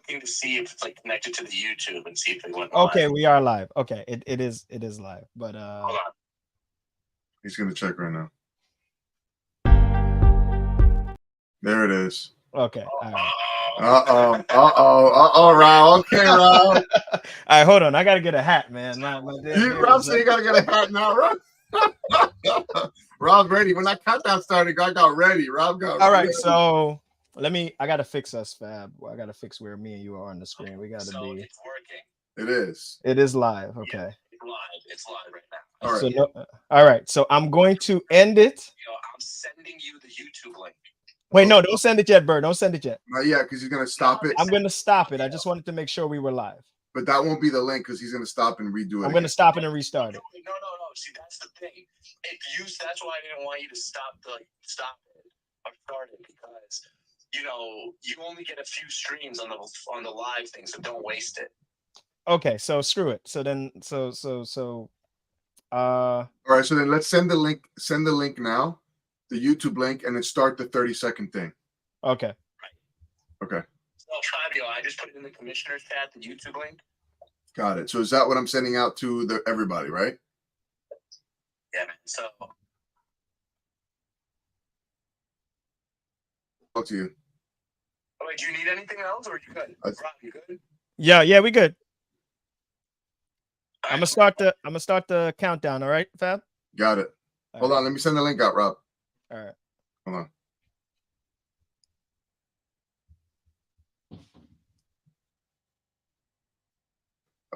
looking to see if it's like connected to the YouTube and see if they went live. Okay, we are live. Okay, it is live. But Hold on. He's gonna check right now. There it is. Okay. All right. Rob. Okay, Rob. All right, hold on. I gotta get a hat, man. Rob said you gotta get a hat now, Rob. Rob's ready. When that countdown started, I got ready. Rob got all ready. right, so I gotta fix us, Fab. I gotta fix where me and you are on the screen. We gotta be. It's working. It is. It is live. Okay. Yeah, it's live. It's live right now. All right. So all right. So I'm going to end it. I'm sending you the YouTube link. Wait, no, don't send it yet, Bird. Don't send it yet. Not yet, because he's gonna stop it. I'm gonna stop it. I just wanted to make sure we were live. But that won't be the link because he's gonna stop and redo it. I'm gonna stop it and restart it. No. See, that's the thing. That's why I didn't want you to stop it or start it, because you only get a few streams on the live thing, so don't waste it. Okay, so screw it. So then all right, so then let's send the link now, the YouTube link, and then start the 30-second thing. Okay. Right. Okay. So Fabio, I just put it in the commissioner's chat, the YouTube link. Got it. So is that what I'm sending out to everybody, right? Yeah, man. So talk to you. Oh, wait, do you need anything else, or are you good? Rob, you good? Yeah, we good. I'm gonna start the countdown. All right, Fab. Got it. Hold on, let me send the link out, Rob. All right. Hold on.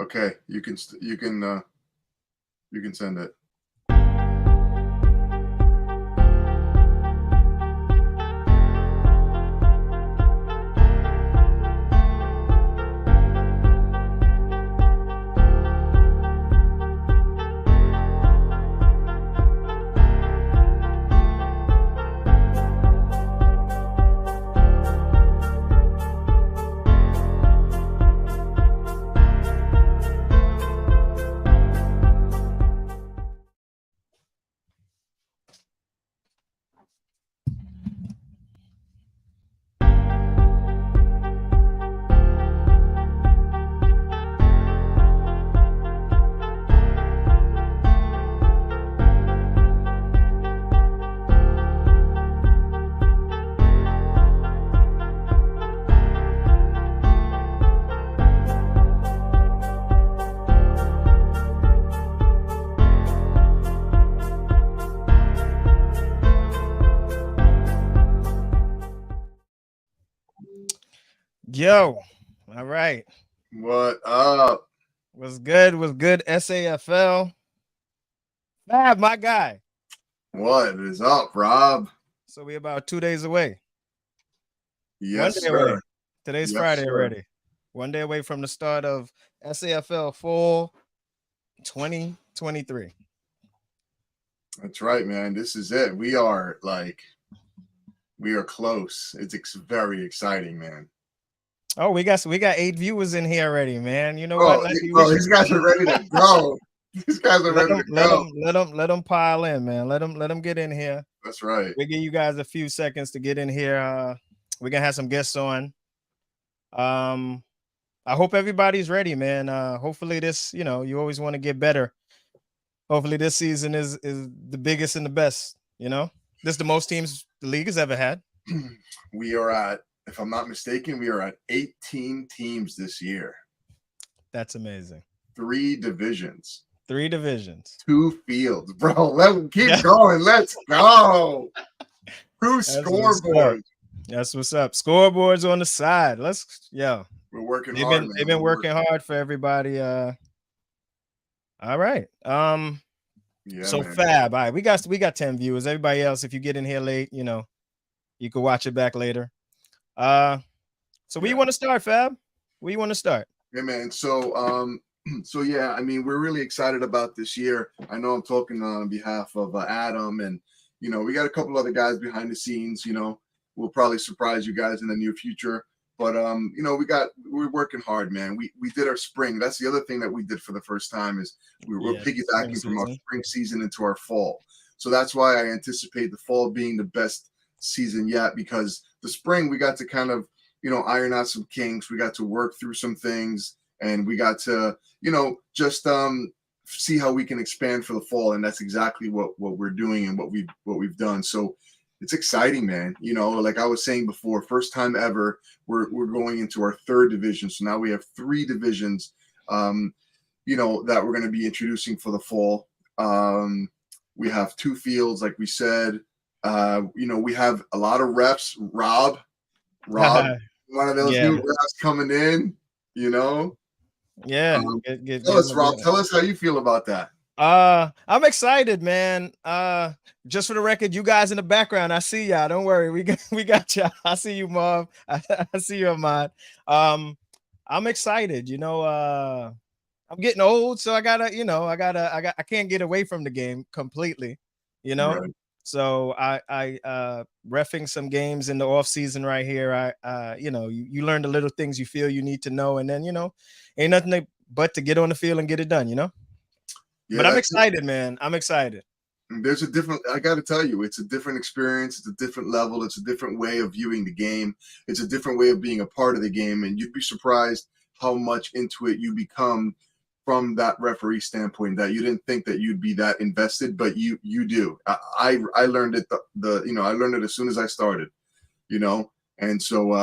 Okay, you can send it. Yo, all right. What up? Was good? SAFL. Fab, my guy. What is up, Rob? So we about 2 days away. Yes, sir. Away. Today's Friday already. 1 day away from the start of Safl Fall 2023. That's right, man. This is it. We are close. It's very exciting, man. Oh, we got 8 viewers in here already, man. You know what? These guys are ready to go. These guys are ready to go. Let them pile in, man. Let them get in here. That's right. We give you guys a few seconds to get in here. We're gonna have some guests on. I hope everybody's ready, man. Hopefully this, you always want to get better. Hopefully this season is the biggest and the best. This is the most teams the league has ever had. We are at, if I'm not mistaken, 18 teams this year. That's amazing. 3 divisions. 2 fields, bro. Let's keep going. Let's go. 2 scoreboards. That's what's up. Scoreboards on the side. We're working hard. They've been working hard for everybody. All right. So man. Fab. All right. We got 10 viewers. Everybody else, if you get in here late, you can watch it back later. So where you want to start, Fab? Where you want to start? Yeah, man. So yeah, I mean, we're really excited about this year. I know I'm talking on behalf of Adam, and we got a couple other guys behind the scenes. We'll probably surprise you guys in the near future. But we're working hard, man. We did our spring. That's the other thing that we did for the first time is we're piggybacking from our spring season into our fall. So that's why I anticipate the fall being the best season yet, because the spring we got to kind of iron out some kinks. We got to work through some things, and we got to, just see how we can expand for the fall. And that's exactly what we're doing and what we've done. So it's exciting, man. Like I was saying before, first time ever, we're going into our third division. So now we have 3 divisions, that we're going to be introducing for the fall. We have 2 fields, like we said. We have a lot of reps. Rob, one of those Yeah. new reps coming in, Yeah. Tell us, Rob, tell us how you feel about that. I'm excited, man. Just for the record, you guys in the background, I see y'all. Don't worry, we got y'all. I see you, Marv. I see you, Ahmad. I'm excited. I'm getting old, so I can't get away from the game completely. Right. So I reffing some games in the off season right here. You learn the little things you feel you need to know, and then ain't nothing but to get on the field and get it done. Yeah, but I'm excited, man. I'm excited. There's I got to tell you, it's a different experience. It's a different level. It's a different way of viewing the game. It's a different way of being a part of the game. And you'd be surprised how much into it you become from that referee standpoint, that you didn't think that you'd be that invested, but you do. I learned it I learned it as soon as I started, and so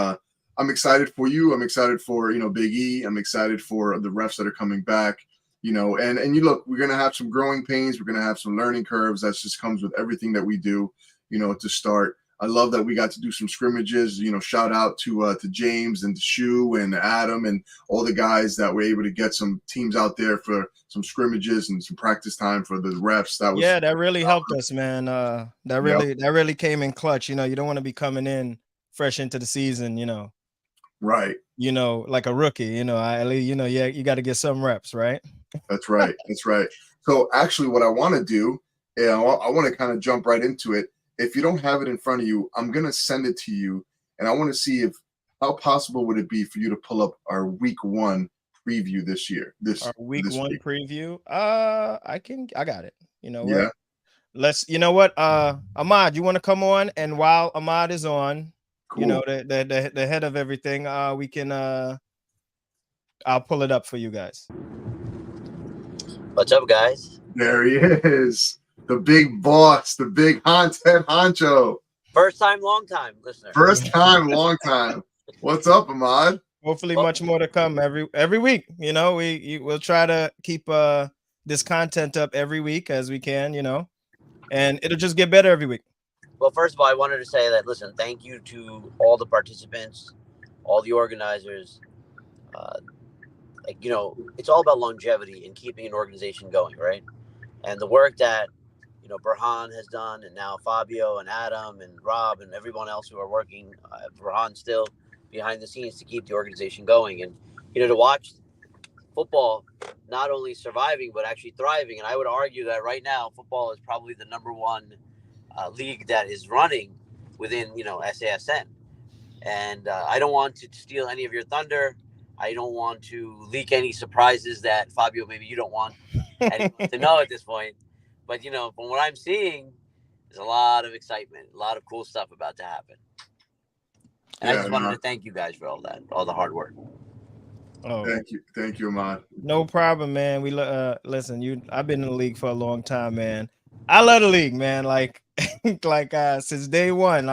I'm excited for you. I'm excited for, Big E. I'm excited for the refs that are coming back. And you look, we're going to have some growing pains. We're going to have some learning curves. That just comes with everything that we do, to start. I love that we got to do some scrimmages, shout out to James and to Shu and Adam and all the guys that were able to get some teams out there for some scrimmages and some practice time for the refs. That really helped us, man. That really came in clutch. You don't want to be coming in fresh into the season, Right. Like a rookie, you got to get some reps, right? That's right. That's right. So actually what I want to do, I want to kind of jump right into it. If you don't have it in front of you, I'm going to send it to you. And I want to see how possible would it be for you to pull up our week 1 preview this year. Week 1 preview. I got it. Yeah. What? Ahmad, you want to come on? And while Ahmad is on, cool. The head of everything, we can I'll pull it up for you guys. What's up, guys? There he is. The big boss, the big head honcho. First time, long time listener. First time, long time. What's up, Ahmad? Hopefully much more to come every week. We'll try to keep this content up every week as we can, and it'll just get better every week. Well, first of all, I wanted to say that, listen, thank you to all the participants, all the organizers. It's all about longevity and keeping an organization going, right? And the work that, Burhan has done, and now Fabio and Adam and Rob and everyone else who are working, Burhan still behind the scenes to keep the organization going. And, to watch football not only surviving, but actually thriving. And I would argue that right now, football is probably the number 1 league that is running within, SASN. And I don't want to steal any of your thunder. I don't want to leak any surprises that, Fabio, maybe you don't want anyone to know at this point. But, from what I'm seeing, there's a lot of excitement, a lot of cool stuff about to happen. And I just wanted to thank you guys for all that, all the hard work. Oh, thank you, Ahmad. No problem, man. We listen. I've been in the league for a long time, man. I love the league, man. Like since day one.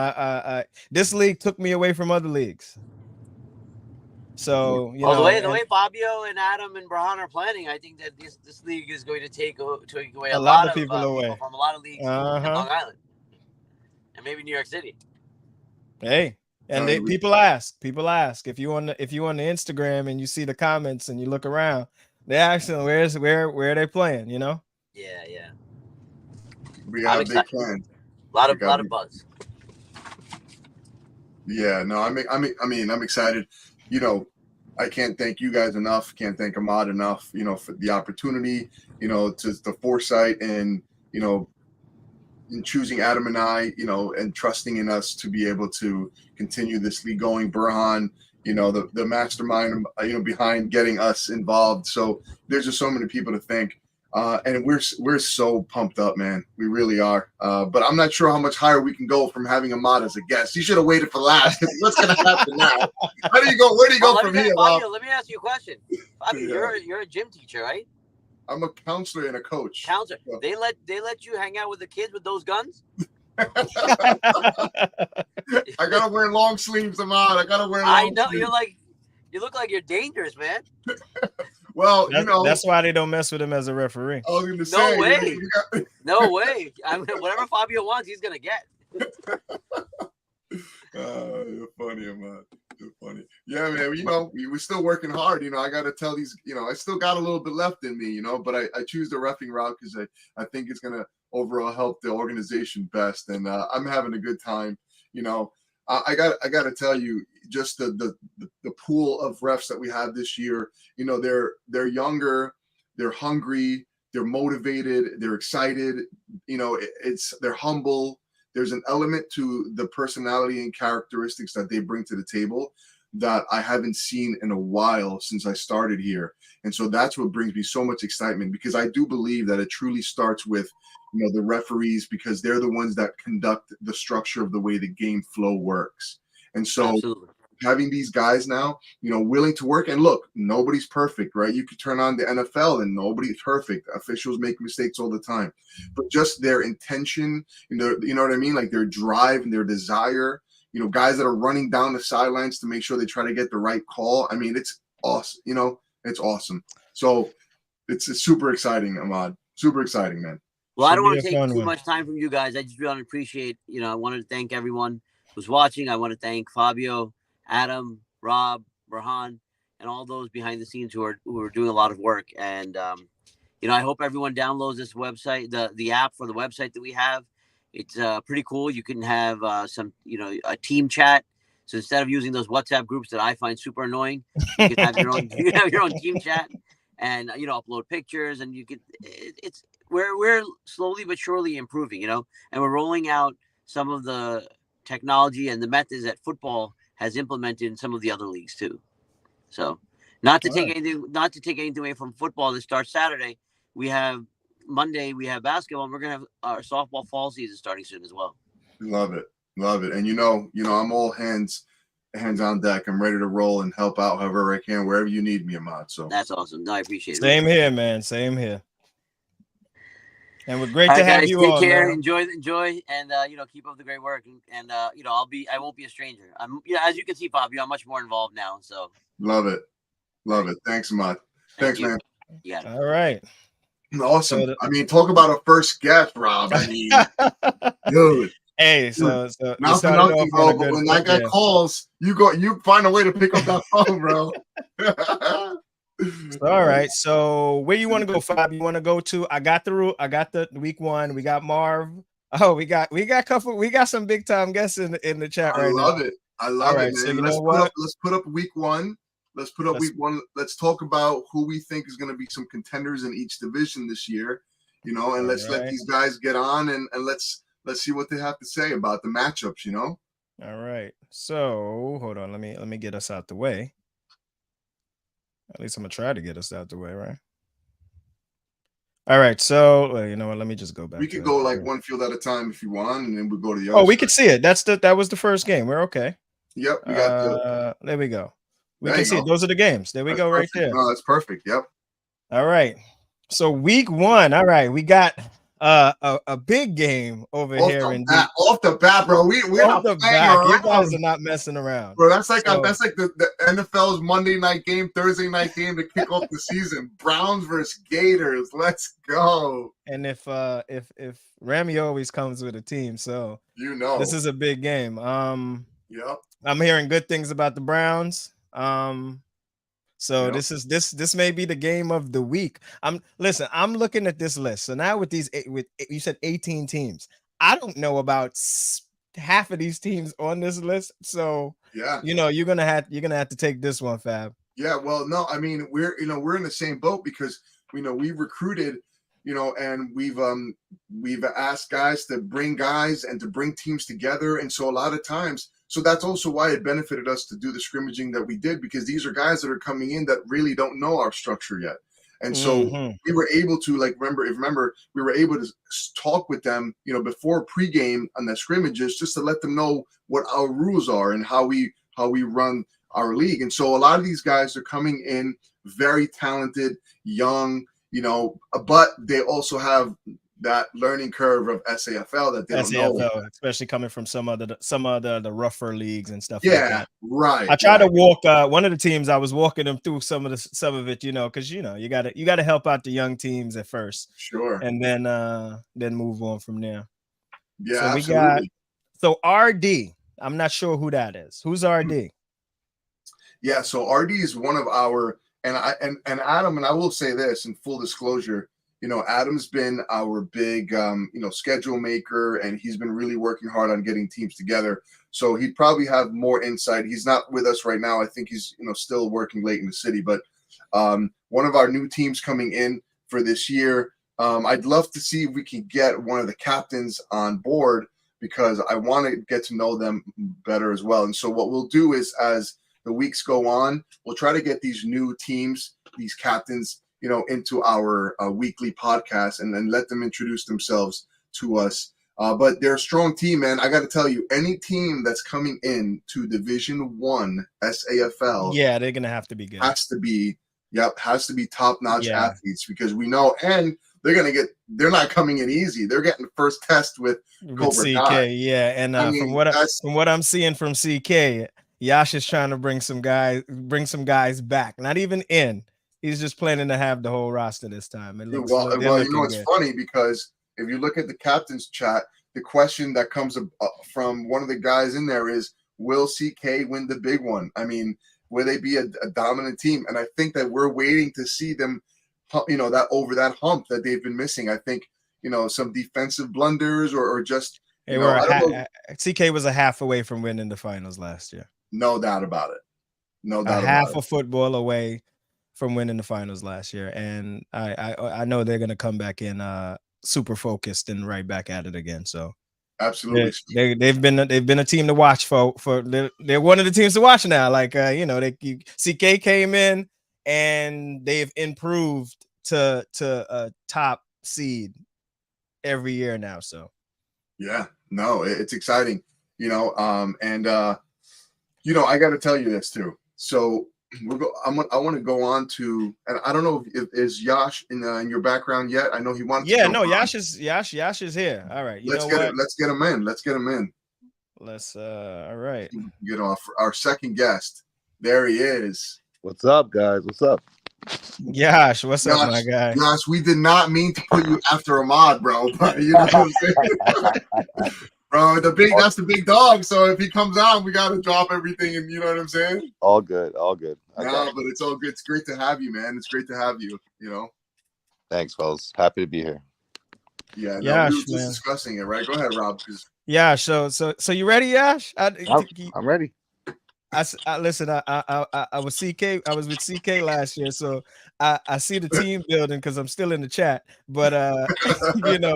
This league took me away from other leagues. So the way Fabio and Adam and Burhan are planning, I think that this league is going to take away a lot of people away from a lot of leagues in Long Island and maybe New York City. Hey, and people ask if you on the Instagram and you see the comments and you look around, they ask them where are they playing? Yeah. We have big plans. A lot of buzz. Yeah, no, I'm excited. I can't thank you guys enough. Can't thank Ahmad enough, for the opportunity, to the foresight and, in choosing Adam and I, and trusting in us to be able to continue this league going. Burhan, the mastermind, behind getting us involved. So there's just so many people to thank. And we're so pumped up, man. We really are. But I'm not sure how much higher we can go from having Ahmad as a guest. You should have waited for last. What's going to happen now? Where do you go from here, Fabio, let me ask you a question. Fabio, Yeah. you're a gym teacher, right? I'm a counselor and a coach. Counselor. Yeah. They let you hang out with the kids with those guns? I gotta wear long sleeves, Ahmad. I gotta wear long I know sleeves. you look like you're dangerous, man. Well, that's why they don't mess with him as a referee. I was gonna say, No way. No way. I mean, whatever Fabio wants, he's gonna get. You're funny, Ahmad. You're funny. Yeah, man. We're still working hard. I got to tell these. I still got a little bit left in me. But I choose the reffing route because I think it's gonna overall help the organization best, and I'm having a good time. I got to tell you, just the pool of refs that we have this year. They're younger, they're hungry, they're motivated, they're excited. They're humble. There's an element to the personality and characteristics that they bring to the table that I haven't seen in a while since I started here. And so that's what brings me so much excitement, because I do believe that it truly starts with, the referees, because they're the ones that conduct the structure of the way the game flow works. And so Absolutely. Having these guys now, willing to work, and look, nobody's perfect, right? You could turn on the NFL and nobody's perfect. Officials make mistakes all the time, but just their intention, you know what I mean? Like their drive and their desire, guys that are running down the sidelines to make sure they try to get the right call. I mean, it's awesome. It's awesome. So it's super exciting, Ahmad. Super exciting, man. Well, I don't want to take too much time from you guys. I just really appreciate, I wanted to thank everyone who's watching. I want to thank Fabio, Adam, Rob, Burhan, and all those behind the scenes who are doing a lot of work. And, I hope everyone downloads this website, the app for the website that we have. It's pretty cool. You can have some, a team chat. So instead of using those WhatsApp groups that I find super annoying, you can have your own, team chat and, upload pictures, and you can, we're slowly but surely improving, and we're rolling out some of the technology and the methods that football has implemented in some of the other leagues too. So not to take anything away from football that starts Saturday. Monday we have basketball, and we're gonna have our softball fall season starting soon as well. Love it. And I'm all hands on deck. I'm ready to roll and help out however I can, wherever you need me, Ahmad. So that's awesome. No, I appreciate it. Same here, man. Same here. And we're great to have guys, you take on. Care, man. enjoy, and I won't be a stranger. As you can see, Fabio, I'm much more involved now. So love it. Thanks, Ahmad. Thanks, man. Yeah. All right. Awesome. Talk about a first guest, Rob. Dude. Hey, so not for nothing, bro. But when that guy calls, you find a way to pick up that phone, bro. All right. So where you want to go, Fab? You want to go to? I got the week one. We got Marv. Oh, we got some big time guests in the chat right now. I love it, man. So let's put up week one. Let's talk about who we think is going to be some contenders in each division this year. And let's let these guys get on and let's see what they have to say about the matchups. All right. So hold on. Let me get us out the way. At least I'm gonna try to get us out the way, right? All right. So you know what? Let me just go back. We could go like one field at a time if you want, and then we'll go to the other. Oh, we could see it. That was the first game. We're okay. Yep. We got there we go. We can see it. Those are the games. There we go, right there. No, that's perfect. Yep. All right. So week one. All right, we got a big game over here. Off the bat, bro. We're off the bat. You guys are not messing around, bro. That's like the NFL's Monday night game, Thursday night game to kick off the season. Browns versus Gators. Let's go. And if Rami always comes with a team, so this is a big game. Yep. I'm hearing good things about the Browns. So this may be the game of the week. I'm looking at this list. So now with you said 18 teams. I don't know about half of these teams on this list. So you're gonna have to take this one, Fab. Yeah, well, no, we're in the same boat because we've recruited, and we've asked guys to bring guys and to bring teams together, and so a lot of times. So that's also why it benefited us to do the scrimmaging that we did, because these are guys that are coming in that really don't know our structure yet. And so we were able to, like, remember, we were able to talk with them, you know, before pregame on the scrimmages, just to let them know what our rules are and how we run our league. And so a lot of these guys are coming in very talented, young, you know, but they also have that learning curve of SAFL that they don't know. Especially coming from some of the rougher leagues and stuff like Yeah, that. right. I tried to walk one of the teams. I was walking them through some of it, you know, because you know you gotta help out the young teams at first, Sure, and then move on from there. Yeah, so we absolutely. got RD. I'm not sure who that is. Who's RD? Yeah, so RD is one of our, and Adam, and I will say this in full disclosure, you know, Adam's been our big, you know, schedule maker, and he's been really working hard on getting teams together. So he'd probably have more insight. He's not with us right now. I think he's, you know, still working late in the city. But one of our new teams coming in for this year, I'd love to see if we can get one of the captains on board, because I want to get to know them better as well. And so what we'll do is, as the weeks go on, we'll try to get these new teams, these captains, you know, into our weekly podcast, and then let them introduce themselves to us. But they're a strong team, man. I got to tell you, any team that's coming in to Division 1 SAFL, yeah, they're gonna have to be good. Has to be top-notch athletes, because we know, and they're not coming in easy. They're getting the first test with Cobra CK, Kai. yeah. And I mean, from what I'm seeing from CK, Yash is trying to bring some guys back. Not even in. He's just planning to have the whole roster this time. It looks well, you know, it's good. funny, because if you look at the captain's chat, the question that comes from one of the guys in there is, will CK win the big one? I mean, will they be a dominant team? And I think that we're waiting to see them, you know, that over that hump that they've been missing. I think, you know, some defensive blunders or just, you know, I don't know. CK was a half away from winning the finals last year. No doubt about it. No doubt about it. Half a football away from winning the finals last year, and I know they're gonna come back in super focused and right back at it again. So absolutely, they've been a team to watch for. They're one of the teams to watch now. Like you know, CK came in and they've improved to a top seed every year now. So yeah, no, it's exciting, you know. And you know, I got to tell you this too. So I want to go on to, and I don't know if is Yash in your background yet. I know he wants. Yeah, no, Yash is here. All right, let's get him in. Let's get him in. Let's all right. Get off our second guest. There he is. What's up, guys? What's up? Yash, what's up, my guy? Yash, we did not mean to put you after Ahmad, bro. But you know what I'm saying? Bro, that's the big dog. So if he comes out, we gotta drop everything, and you know what I'm saying? All good, all good. No, but it's all good. It's great to have you, man. It's great to have you, you know. Thanks, fellas. Happy to be here. Yeah, Yash, we were just discussing it, right? Go ahead, Rob. Yeah, so you ready, Yash? I'm ready. Listen, I was with CK last year, so I see the team building because I'm still in the chat, but you know,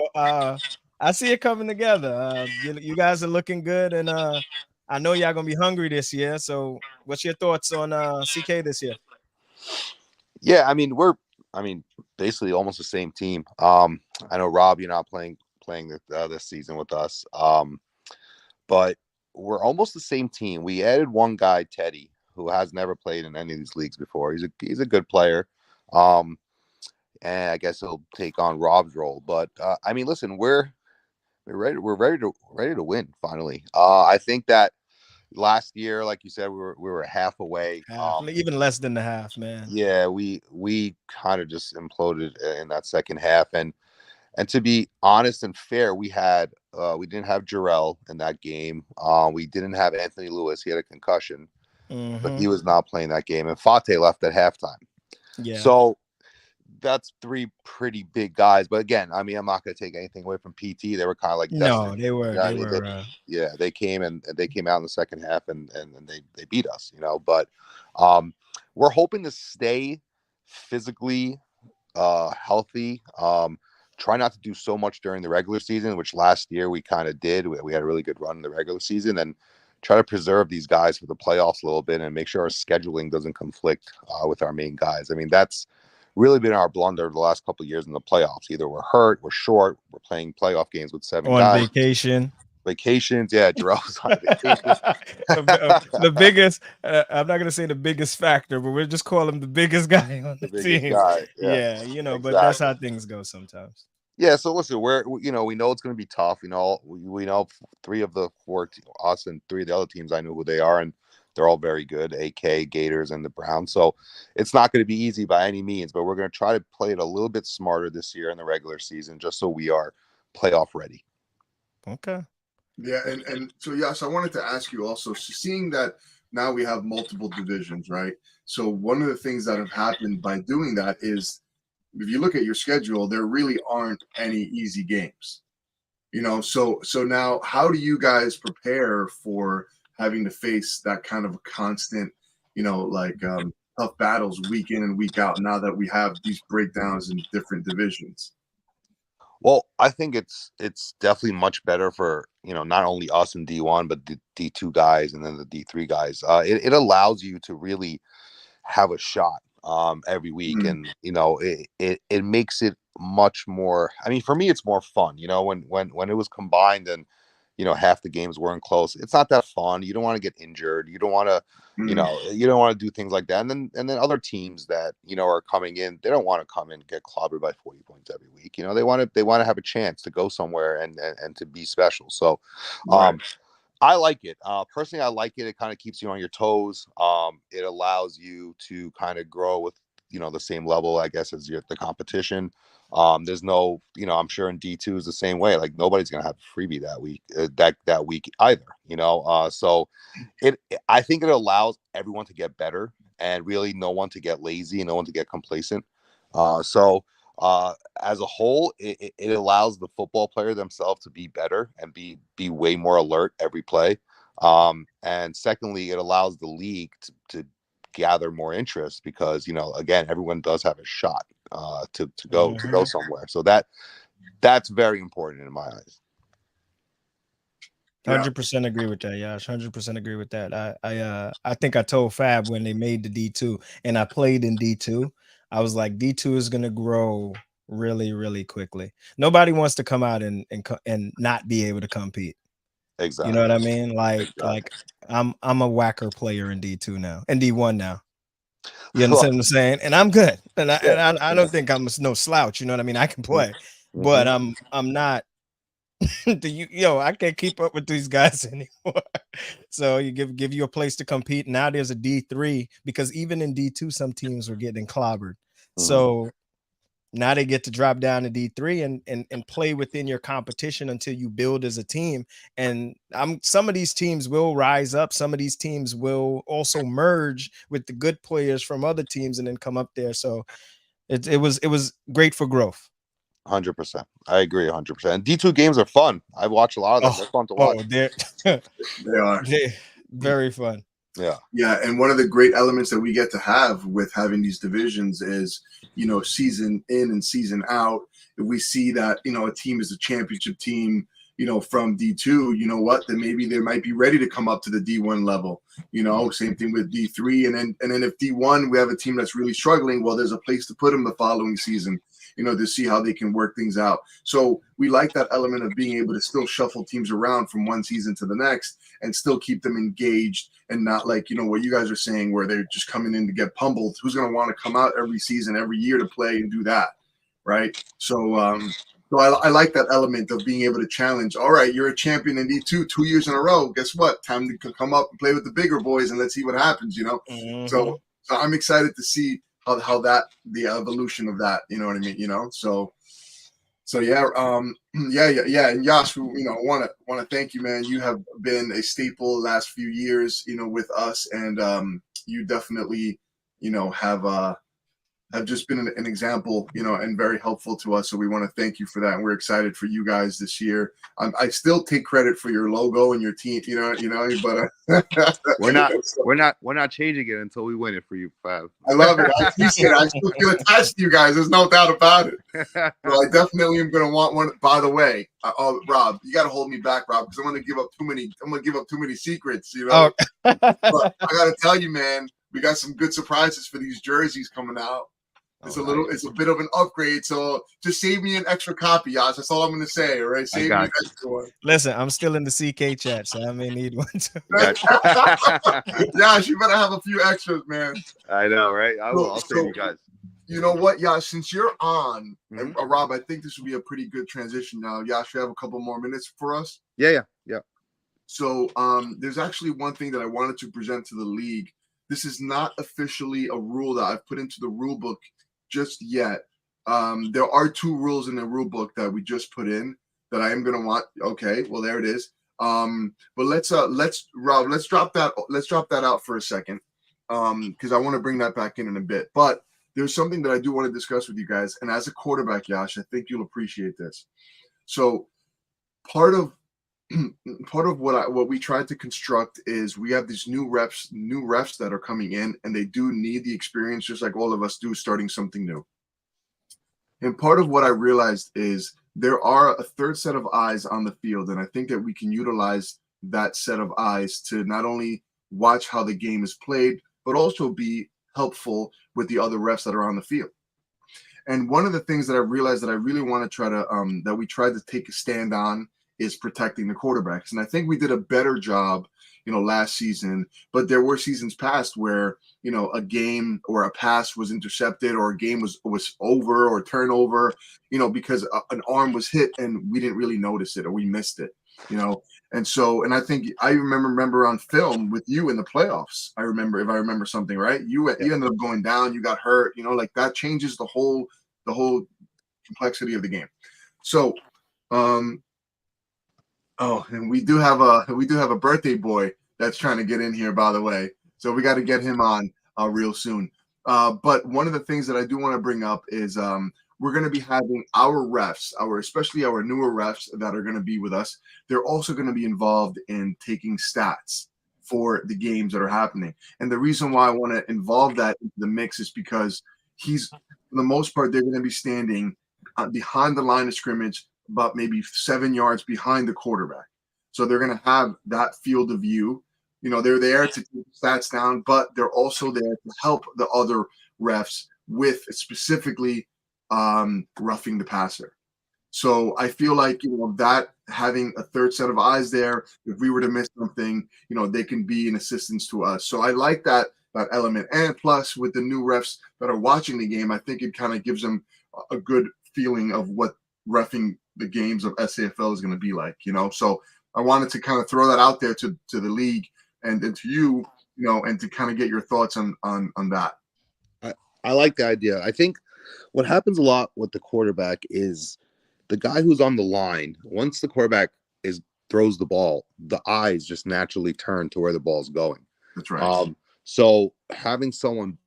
I see it coming together. You guys are looking good, and I know y'all gonna be hungry this year. So, what's your thoughts on CK this year? Yeah, I mean, we're basically almost the same team. I know Rob, you're not playing this season with us, but we're almost the same team. We added one guy, Teddy, who has never played in any of these leagues before. He's a good player. And I guess he'll take on Rob's role. But I mean, listen, we're ready to win finally. I think that last year, like you said, we were half away. Even less than the half, man. Yeah, we kind of just imploded in that second half. And to be honest and fair, we didn't have Jarrell in that game. We didn't have Anthony Lewis. He had a concussion, but he was not playing that game. And Fate left at halftime. Yeah. So that's three pretty big guys. But again, I mean, I'm not going to take anything away from PT. They were kind of like destined. They were. They came out in the second half and they beat us, you know. But we're hoping to stay physically healthy. Try not to do so much during the regular season, which last year we kind of did. We had a really good run in the regular season, and try to preserve these guys for the playoffs a little bit and make sure our scheduling doesn't conflict with our main guys. I mean, that's really been our blunder the last couple of years in the playoffs. Either we're hurt, we're short, we're playing playoff games with 7 On guys. vacation. Vacations, yeah, Jarrell's on vacation. The biggest, I'm not gonna say the biggest factor, but we'll just call him the biggest guy on the biggest team. guy. Yeah, Exactly. but that's how things go sometimes. Yeah, so listen, we know it's going to be tough. We know 3 of the 4, us and 3 of the other teams. I know who they are, and they're all very good. AK, Gators, and the Browns. So it's not going to be easy by any means, but we're going to try to play it a little bit smarter this year in the regular season, just so we are playoff ready. Okay. Yeah, and so yes, I wanted to ask you also, so seeing that now we have multiple divisions, right? So one of the things that have happened by doing that is, if you look at your schedule, there really aren't any easy games. So now how do you guys prepare for having to face that kind of constant, tough battles week in and week out now that we have these breakdowns in different divisions? Well, I think it's definitely much better for, not only us in D1, but the D2 guys and then the D3 guys. It allows you to really have a shot every week, and it makes it much more. I mean, for me, it's more fun. When it was combined and half the games weren't close, it's not that fun. You don't want to get injured. You don't want to. You don't want to do things like that. And then other teams that are coming in, they don't want to come in and get clobbered by 40 points every week. They want to have a chance to go somewhere and to be special. So, Right. I like it. Personally, I like it. It kind of keeps you on your toes. It allows you to kind of grow with, the same level, I guess, as the competition. There's no, I'm sure in D2 is the same way. Like nobody's going to have a freebie that week, that week either, so I think it allows everyone to get better and really no one to get lazy and no one to get complacent. As a whole, it allows the football player themselves to be better and be way more alert every play. And secondly, it allows the league to gather more interest because, again, everyone does have a shot to go somewhere. So that's very important in my eyes. 100% agree with that, Yash. 100% agree with that. I think I told Fab when they made the D2 and I played in D2, I was like, D2 is gonna grow really, really quickly. Nobody wants to come out and not be able to compete. Exactly. You know what I mean? Like I'm a whacker player in D2 now, and D1 now. You understand what I'm saying? And I'm good. And I don't think I'm no slouch. You know what I mean? I can play, but I'm not. I can't keep up with these guys anymore. So you give you a place to compete. Now there's a D3 because even in D2, some teams were getting clobbered. So now they get to drop down to D3 and play within your competition until you build as a team. And some of these teams will rise up. Some of these teams will also merge with the good players from other teams and then come up there. So it was great for growth. 100%. I agree 100%. D2 games are fun. I watch a lot of them. They're fun to watch. They are. They're very fun. Yeah. And one of the great elements that we get to have with having these divisions is, season in and season out. If we see that, a team is a championship team, from D2, then maybe they might be ready to come up to the D1 level. Same thing with D3. And then if D1, we have a team that's really struggling, well, there's a place to put them the following season, to see how they can work things out. So we like that element of being able to still shuffle teams around from one season to the next and still keep them engaged and not like, what you guys are saying, where they're just coming in to get pummeled. Who's going to want to come out every season, every year to play and do that? Right. So I like that element of being able to challenge. All right, you're a champion in D2 2 years in a row. Guess what? Time to come up and play with the bigger boys and let's see what happens, So I'm excited to see how that the evolution of that, you know what I mean, so yeah, and Yash, want to thank you, man. You have been a staple the last few years, with us, and you definitely, have just been an example, and very helpful to us. So we want to thank you for that, and we're excited for you guys this year. I still take credit for your logo and your team, but we're not changing it until we win it for you, Fab. I love it. I appreciate it. I still feel attached to you guys. There's no doubt about it. So I definitely am going to want one. By the way, Rob, you got to hold me back, Rob, because I'm going to give up too many secrets, But I got to tell you, man, we got some good surprises for these jerseys coming out. It's it's a bit of an upgrade. So just save me an extra copy, Yash. That's all I'm going to say. All right, save me an extra one. Listen, I'm still in the CK chat, so I may need one too. Yash, you better have a few extras, man. I know, right? I'll save you guys. You know what, Yash? Since you're on, Rob, I think this would be a pretty good transition now. Yash, you have a couple more minutes for us? Yeah. So there's actually one thing that I wanted to present to the league. This is not officially a rule that I've put into the rule book just yet. There are 2 rules in the rule book that we just put in that I am going to want. Okay, well, there it is. But let's Rob, let's drop that out for a second, because I want to bring that back in a bit. But there's something that I do want to discuss with you guys, and as a quarterback, Yash, I think you'll appreciate this. So part of what we tried to construct is we have these new refs that are coming in, and they do need the experience just like all of us do starting something new. And part of what I realized is there are a third set of eyes on the field, and I think that we can utilize that set of eyes to not only watch how the game is played, but also be helpful with the other refs that are on the field. And one of the things that I realized that I really want to try to that we tried to take a stand on is protecting the quarterbacks. And I think we did a better job, last season, but there were seasons past where, a game or a pass was intercepted or a game was over or turnover, because an arm was hit and we didn't really notice it or we missed it, And I think I remember on film with you in the playoffs. If I remember something right, you ended up going down, you got hurt, like that changes the whole complexity of the game. So, and we do have a birthday boy that's trying to get in here, by the way. So we got to get him on real soon. But one of the things that I do want to bring up is we're going to be having our refs, especially our newer refs that are going to be with us. They're also going to be involved in taking stats for the games that are happening. And the reason why I want to involve that into the mix is because for the most part, they're going to be standing behind the line of scrimmage, about maybe 7 yards behind the quarterback. So they're going to have that field of view. They're there to keep stats down, but they're also there to help the other refs with specifically roughing the passer. So I feel like, that having a third set of eyes there, if we were to miss something, they can be an assistance to us. So I like that element. And plus with the new refs that are watching the game, I think it kind of gives them a good feeling of what reffing the games of SAFL is going to be like, So I wanted to kind of throw that out there to the league and to you, and to kind of get your thoughts on that. I like the idea. I think what happens a lot with the quarterback is the guy who's on the line, once the quarterback throws the ball, the eyes just naturally turn to where the ball's going. That's right. So having someone.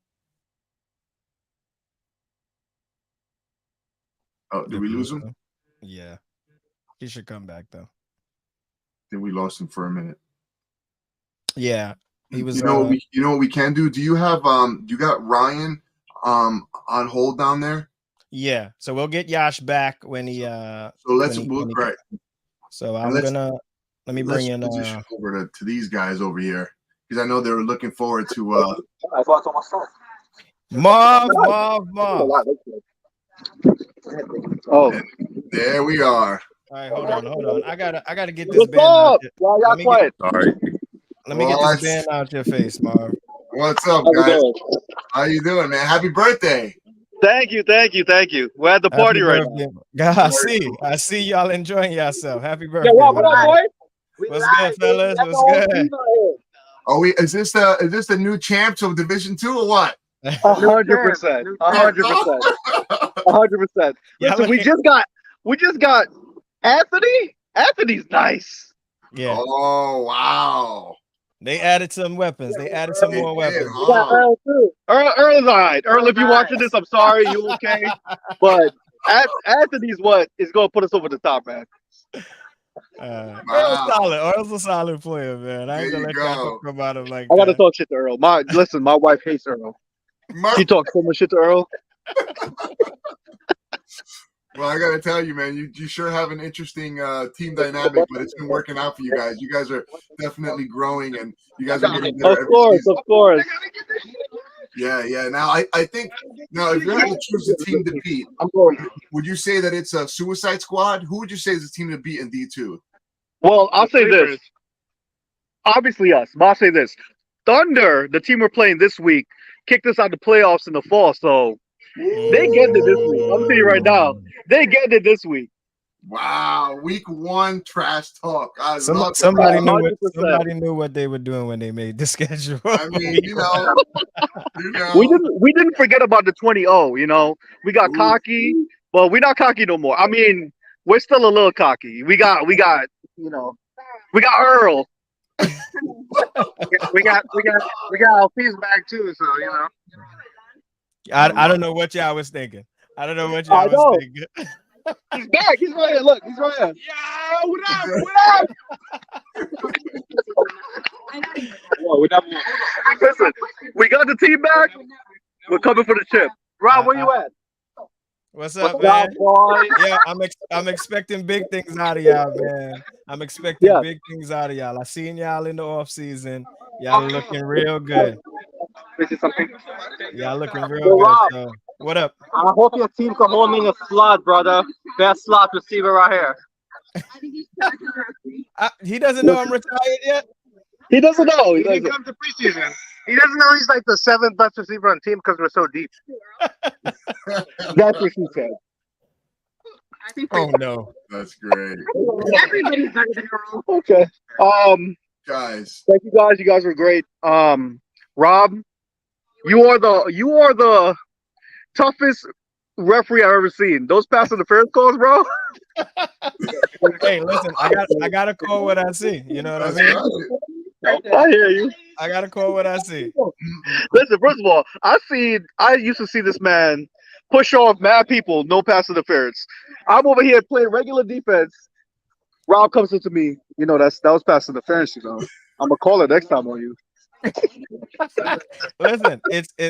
Oh, did we lose him? Yeah. He should come back though. Then we lost him for a minute. Yeah. He was what we can do? Do you have you got Ryan on hold down there? Yeah. So we'll get Yash back when he right. So let me bring in over to these guys over here, because I know they were looking forward to I thought on my phone. Marv. Oh, and there we are. All right, hold on. I gotta get this what's band up? out. Why y'all quiet? Sorry. Let me get this band out your face, Marv. What's up, How's it guys? going? How you doing, man? Happy birthday! Thank you. We're at the party right now. God, I see y'all enjoying yourself. Happy birthday. Yeah, what up, boy? What's good, fellas? What's good? Is this the new champs of Division 2 or what? 100%. 100%. Listen, we just got Anthony. Anthony's nice. Yeah. Oh wow. They added some weapons. They added some more weapons. We got Earl too. Earl's all right. Earl, if you're watching this, I'm sorry. You okay? But Anthony's what is going to put us over the top, man. Earl's a solid player, man. I ain't gonna let y'all talk about him like I gotta talk shit to Earl. My wife hates Earl. She talks so much shit to Earl. Well, I gotta tell you, man, you sure have an interesting team dynamic, but it's been working out for you guys. You guys are definitely growing, and you guys are getting better. Of course. Yeah. Now I think now if you had to choose a team to beat, I'm going. would you say that it's a Suicide Squad? Who would you say is the team to beat in D2? Well, I'll say this. Obviously, us. But I'll say this. Thunder, the team we're playing this week, kicked us out the playoffs in the fall, so they get it this week. I'm telling you right now, they get it this week. Wow, week 1 trash talk. I love Somebody it. knew what 100%. somebody knew what they were doing when they made the schedule. I mean, you know, We didn't forget about the 20-0, you know. We got Ooh. cocky, but we're not cocky no more. I mean, we're still a little cocky. We got you know, we got Earl. we got our fees back too, so you know. I don't know what y'all was thinking. I don't know what I y'all know. was thinking. He's back. He's right here. Look, he's right here. Yeah, what up? What up? Whoa, listen, we got the team back. We're coming for the chip. Rob, where you at? What's up, What's up, man? boy? Yeah, I'm expecting big things out of y'all, man. I'm expecting Yeah. big things out of y'all. I seen y'all in the off season. Y'all are looking real good. This is something. Y'all looking real Yo, good. Rob, So what up? I hope your team can hold me in a slot, brother. Best slot receiver right here. He doesn't know I'm retired yet. He doesn't know. He He didn't doesn't. come to preseason. He doesn't know he's like the 7th best receiver on the team because we're so deep. That's what she said. Oh no. That's great. Everybody's better than Earl. Okay. Guys, Thank you guys. You guys were great. Rob, you are the toughest referee I've ever seen. Those pass interference calls, bro. Hey, listen, I gotta call what I see. You know what I that's mean? right. I hear you. I gotta call what I see. Listen, first of all, I used to see this man push off mad people, no pass interference. I'm over here playing regular defense. Rob comes up to me, you know, that was pass interference, you know. I'm gonna call it next time on you. Listen,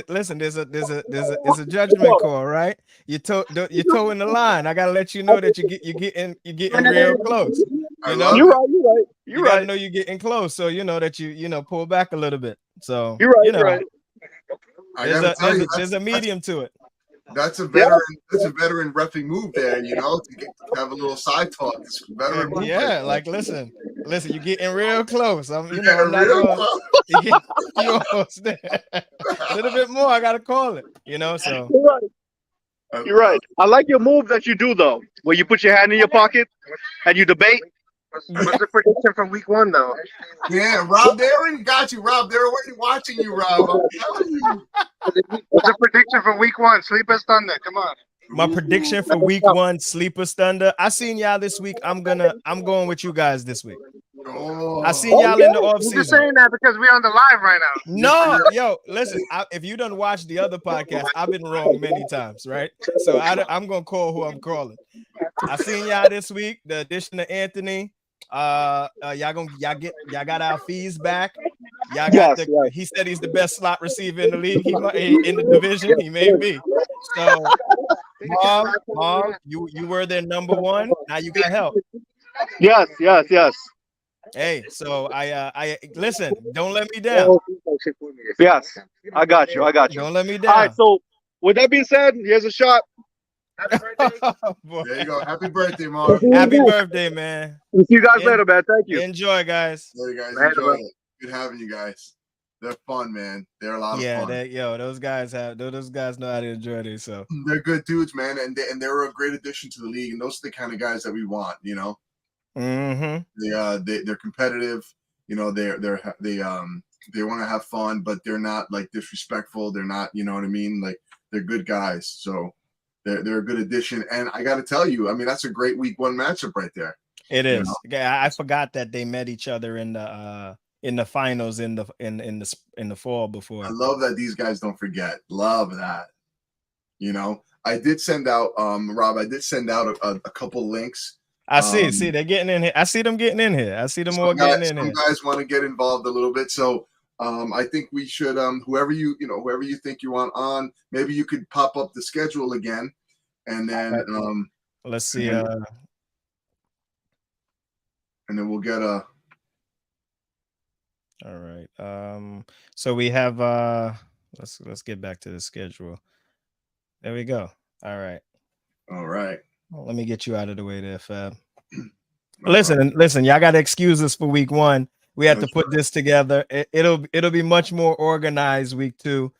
listen, there's a judgment call, right? You're towing the line. I gotta let you know that you're getting real close. I You love know, it. You're you gotta right. know you're getting close, so you know that you pull back a little bit. So You're right. you know, You're right. I gotta tell you, there's a medium to it. that's a veteran. That's a veteran reffing move there. You know, to have a little side talk. It's a veteran move. Yeah, like listen, you're getting real close. I'm You're not real going. close. You almost there. A little bit more. I gotta call it. You know, so You're right. You're right. I like your move that you do though, where you put your hand in your pocket and you debate. What's the prediction for week 1, though? Yeah, Rob, they already got you, Rob. They're already watching you, Rob. I'm telling you. What's the prediction for week 1? Sleepers Thunder. Come on. my prediction for week 1, Sleepers Thunder. I seen y'all this week. I'm going with you guys this week. Oh, I seen y'all in the off You're just season. saying that because we're on the live right now. No, yo, listen. If you don't watch the other podcast, I've been wrong many times, right? So I'm gonna call who I'm calling. I seen y'all this week. The addition of Anthony. Y'all got our fees back. Y'all got Yes, He said he's the best slot receiver in the league. He might in the division. He may be. So, Mom, you were their number 1. Now you got help. yes. Hey, so I listen. Don't let me down. Yes. I got you. Don't let me All right, down. so with that being said, here's a shot. Boy. there you go. Happy birthday, Marv. Happy birthday, man. We'll see you guys later, man. Thank you. Enjoy, guys. There you guys Later, enjoy bro. it. Good having you guys. They're fun, man. They're a lot of Yeah, fun. those guys know how to enjoy this. So They're good dudes, man, and they're a great addition to the league. And those are the kind of guys that we want. You know, they're competitive. You know, they want to have fun, but they're not like disrespectful. They're not, you know what I mean? Like they're good guys. So they're a good addition. And I got to tell you, I mean, that's a great week 1 matchup right there. it You is. know? Yeah, I forgot that they met each other in the finals in the fall before. I love that these guys don't forget. Love that. You know, I did send out, Rob. I did send out a couple links. I see they're getting in here. I see them getting in here. I see them all getting in here. Some guys want to get involved a little bit, so I think we should. Whoever you think you want on, maybe you could pop up the schedule again, and then Let's see. and then we'll get a. All right. So we have Let's get back to the schedule. There we go. All right. All right. Well, let me get you out of the way there, Fab. No Listen, y'all got to excuse us for week 1. We had to That's put this together. It'll be much more organized week 2.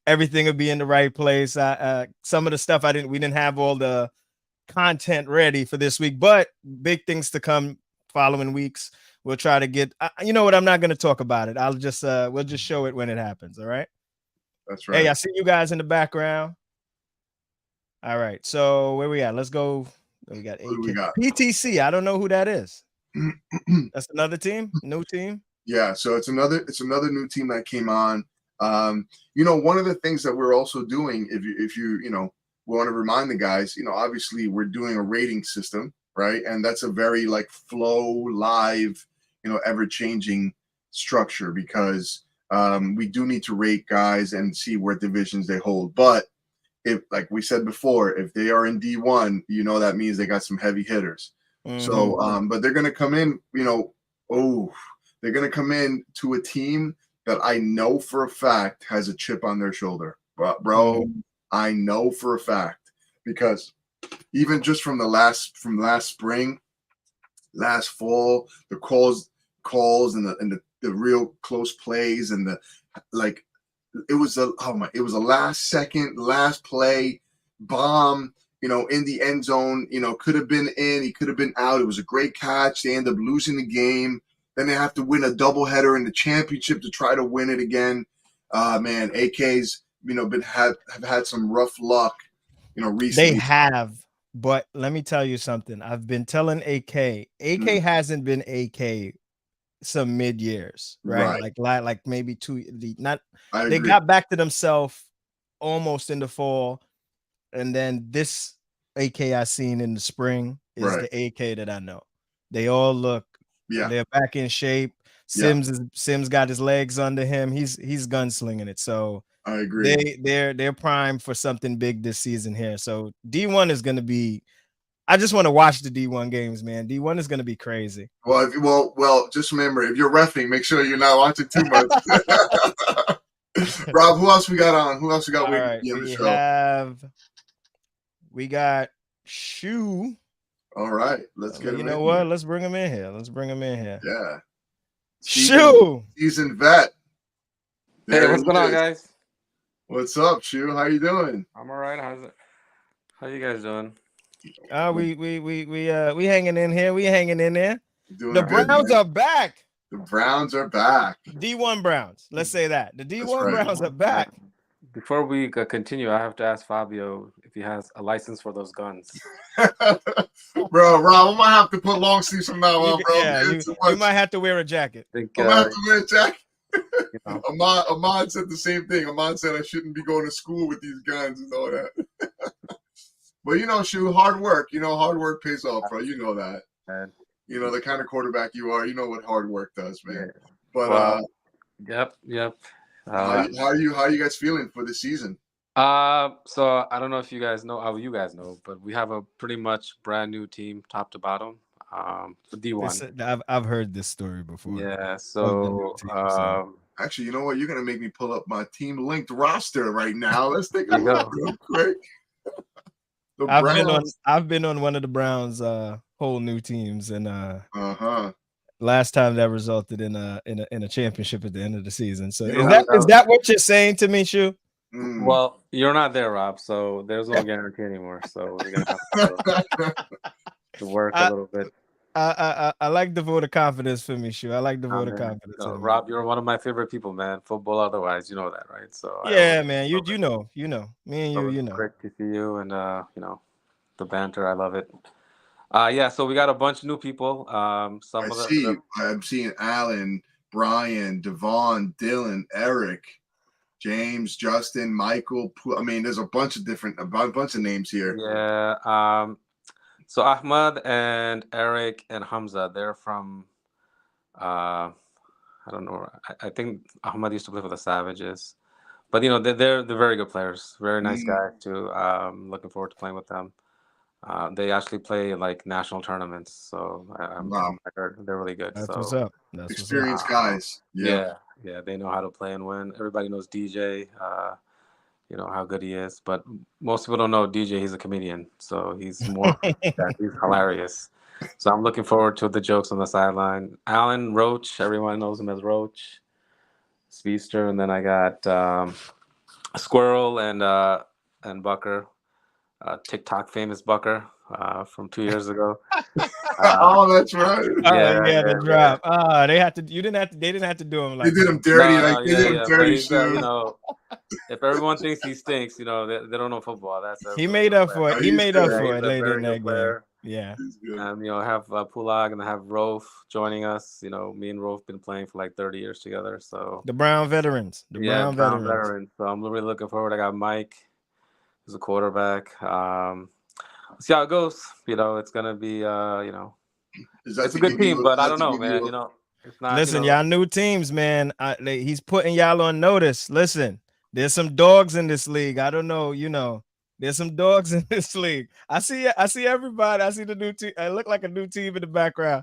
Everything will be in the right place. Some of the stuff we didn't have all the content ready for this week, but big things to come following weeks. We'll try to get. You know what? I'm not going to talk about it. I'll just we'll just show it when it happens. All right. That's right. Hey, I see you guys in the background. All right. So where we at? Let's go. We got Who do we got? PTC. I don't know who that is. That's another team, new team. Yeah, so it's another new team that came on. One of the things that we're also doing, if you want to remind the guys, obviously we're doing a rating system, right? And that's a very like flow live, ever changing structure because we do need to rate guys and see what divisions they hold. But if, like we said before, if they are in D1, that means they got some heavy hitters. So, but they're going to come in, they're going to come in to a team that I know for a fact has a chip on their shoulder. Bro, I know for a fact because even just from last spring, last fall, the calls and the real close plays and it was a last play bomb, in the end zone, could have been in, he could have been out. It was a great catch. They end up losing the game. Then they have to win a doubleheader in the championship to try to win it again. Man, AK's, have had some rough luck, recently. They have, but let me tell you something. I've been telling AK hasn't been AK some mid years, right? Like maybe 2. They got back to themselves almost in the fall, and then this AK I seen in the spring is the AK that I know. They all look, they're back in shape. Sims got his legs under him. He's gunslinging it. So I agree. They're primed for something big this season here. So D1 is going to be. I just want to watch the D1 games, man. D1 is going to be crazy. Well, just remember, if you're reffing, make sure you're not watching too much. Rob, who else we got on? Who else we got waiting to be on the show? We got Shu. All right, let's get him. You know what? Let's bring him in here. Yeah. Shu. Seasoned vet. Hey, what's going on, guys? What's up, Shu? How you doing? I'm all right. How you guys doing? We hanging in here. We hanging in there. Doing the good, Browns man. are back. The Browns are back. D1 Browns. Let's say that. The D1 Browns are back. Before we continue, I have to ask Fabio if he has a license for those guns. Bro, Rob, I might have to put long sleeves from now on, bro. Yeah, you might have to wear a jacket. I might have to wear a jacket. Ahmad said the same thing. Ahmad said I shouldn't be going to school with these guns and all that. But Shu, hard work. Hard work pays off, bro. You know that. Man. The kind of quarterback you are. You know what hard work does, man. Yeah. But yep. How are you guys feeling for the season? So I don't know if you guys know how you guys know, but we have a pretty much brand new team, top to bottom. For D1. I've heard this story before. Yeah. So actually, you know what? You're gonna make me pull up my team linked roster right now. Let's take a look real quick. I've been on one of the Browns whole new teams, and last time that resulted in a championship at the end of the season. So is that what you're saying to me, Shu? Well, you're not there, Rob, so there's no guarantee anymore. So we're gonna have to work a little bit. I like the vote of confidence for me, Shu. I like the vote of confidence. No, Rob, you're one of my favorite people, man. Football, otherwise, you know that, right? So yeah, man, you know, me and you know. Great to see you, and the banter, I love it. Yeah, so we got a bunch of new people. I'm seeing Alan, Brian, Devon, Dylan, Eric, James, Justin, Michael. I mean, there's a bunch of names here. Yeah. So Ahmad and Eric and Hamza, they're from I don't know. I think Ahmad used to play for the Savages, but they're very good players. Very nice guys too. Looking forward to playing with them. They actually play like national tournaments, so I heard they're really good. That's so what's up. Experienced guys. Yeah. Yeah, they know how to play and win. Everybody knows DJ. You know how good he is, but most people don't know DJ. He's a comedian, so he's more. Yeah, he's hilarious. So I'm looking forward to the jokes on the sideline. Alan Roach, everyone knows him as Roach, Speedster, and then I got Squirrel and Bucker, TikTok famous Bucker from 2 years ago. Oh, that's right. Yeah, Yeah, the yeah, drop. They had to. You didn't have to. They didn't have to do him They like did him that. dirty. No, Like they yeah, did him yeah. But dirty, he's shoe. you know, if everyone thinks he stinks, you know, they don't know football. That's He a really made good up player. for it. Oh, He he's made up good. Yeah, for he's it a late in very that good game. player. Yeah. He's good. You know, have Pulag and I have Rofe joining us. You know, me and Rofe been playing for like 30 years together. So The Brown veterans. The yeah, Brown Brown veterans. veteran. So I'm really looking forward. I got Mike, who's a quarterback. See how it goes. You know, it's gonna be you know, Is that it's a to good give team, you? Is but I that don't to know, give man. you? You know, it's not. Listen, You know, y'all new teams, man. He's putting y'all on notice. Listen, there's some dogs in this league. I don't know, there's some dogs in this league. I see everybody. I see the new team. I look like a new team in the background.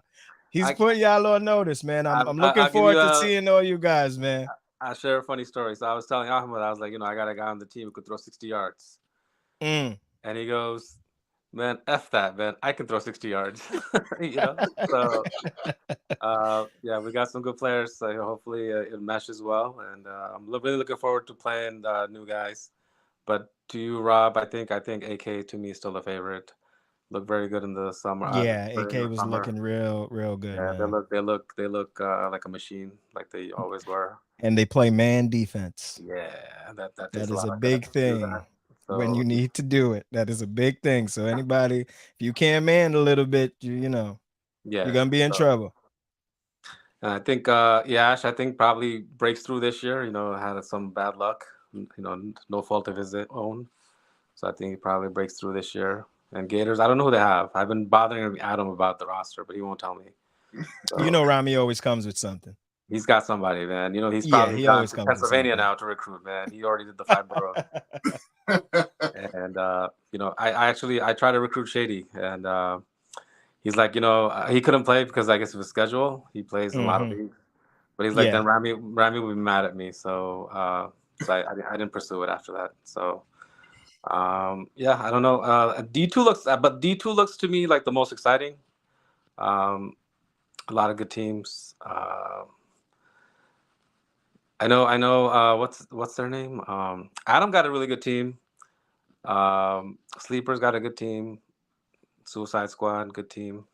He's I putting y'all on notice, man. I'm looking I'll give you forward to a. seeing all you guys, man. I share a funny story. So I was telling Ahmed, I was like, you know, I got a guy on the team who could throw 60 yards. Mm. And he goes, man, F that, man. I can throw 60 yards. You know? So, yeah, we got some good players. So hopefully it meshes well. And I'm really looking forward to playing new guys. But to you, Rob, I think AK to me is still a favorite. Look very good in the summer. Yeah, Spring AK or was summer. looking real good, Yeah, man. they look like a machine, like they always were. And they play man defense. Yeah, that takes That a is lot a of guys big to do thing that. when you So need to do it. That is a big thing. So anybody, if you can't man a little bit, you're yeah, gonna be in so trouble. and I think Ash, I think probably breaks through this year. You know, had some bad luck. You know, no fault of his own. So I think he probably breaks through this year. And Gators, I don't know who they have. I've been bothering Adam about the roster, but he won't tell me. So Rami always comes with something. he's got somebody, man. You know, he's Yeah, probably he gone always to comes with Pennsylvania something. now to recruit, man. He already did the 5 boroughs. And you know, I tried to recruit Shady, and he's like, you know, he couldn't play because I guess of his schedule. He plays in a lot of leagues, but he's like, Yeah. then Rami would be mad at me, so I didn't pursue it after that. So yeah, I don't know. D2 looks to me like the most exciting. A lot of good teams. I know. What's their name? Adam got a really good team. Sleepers got a good team. Suicide Squad, good team.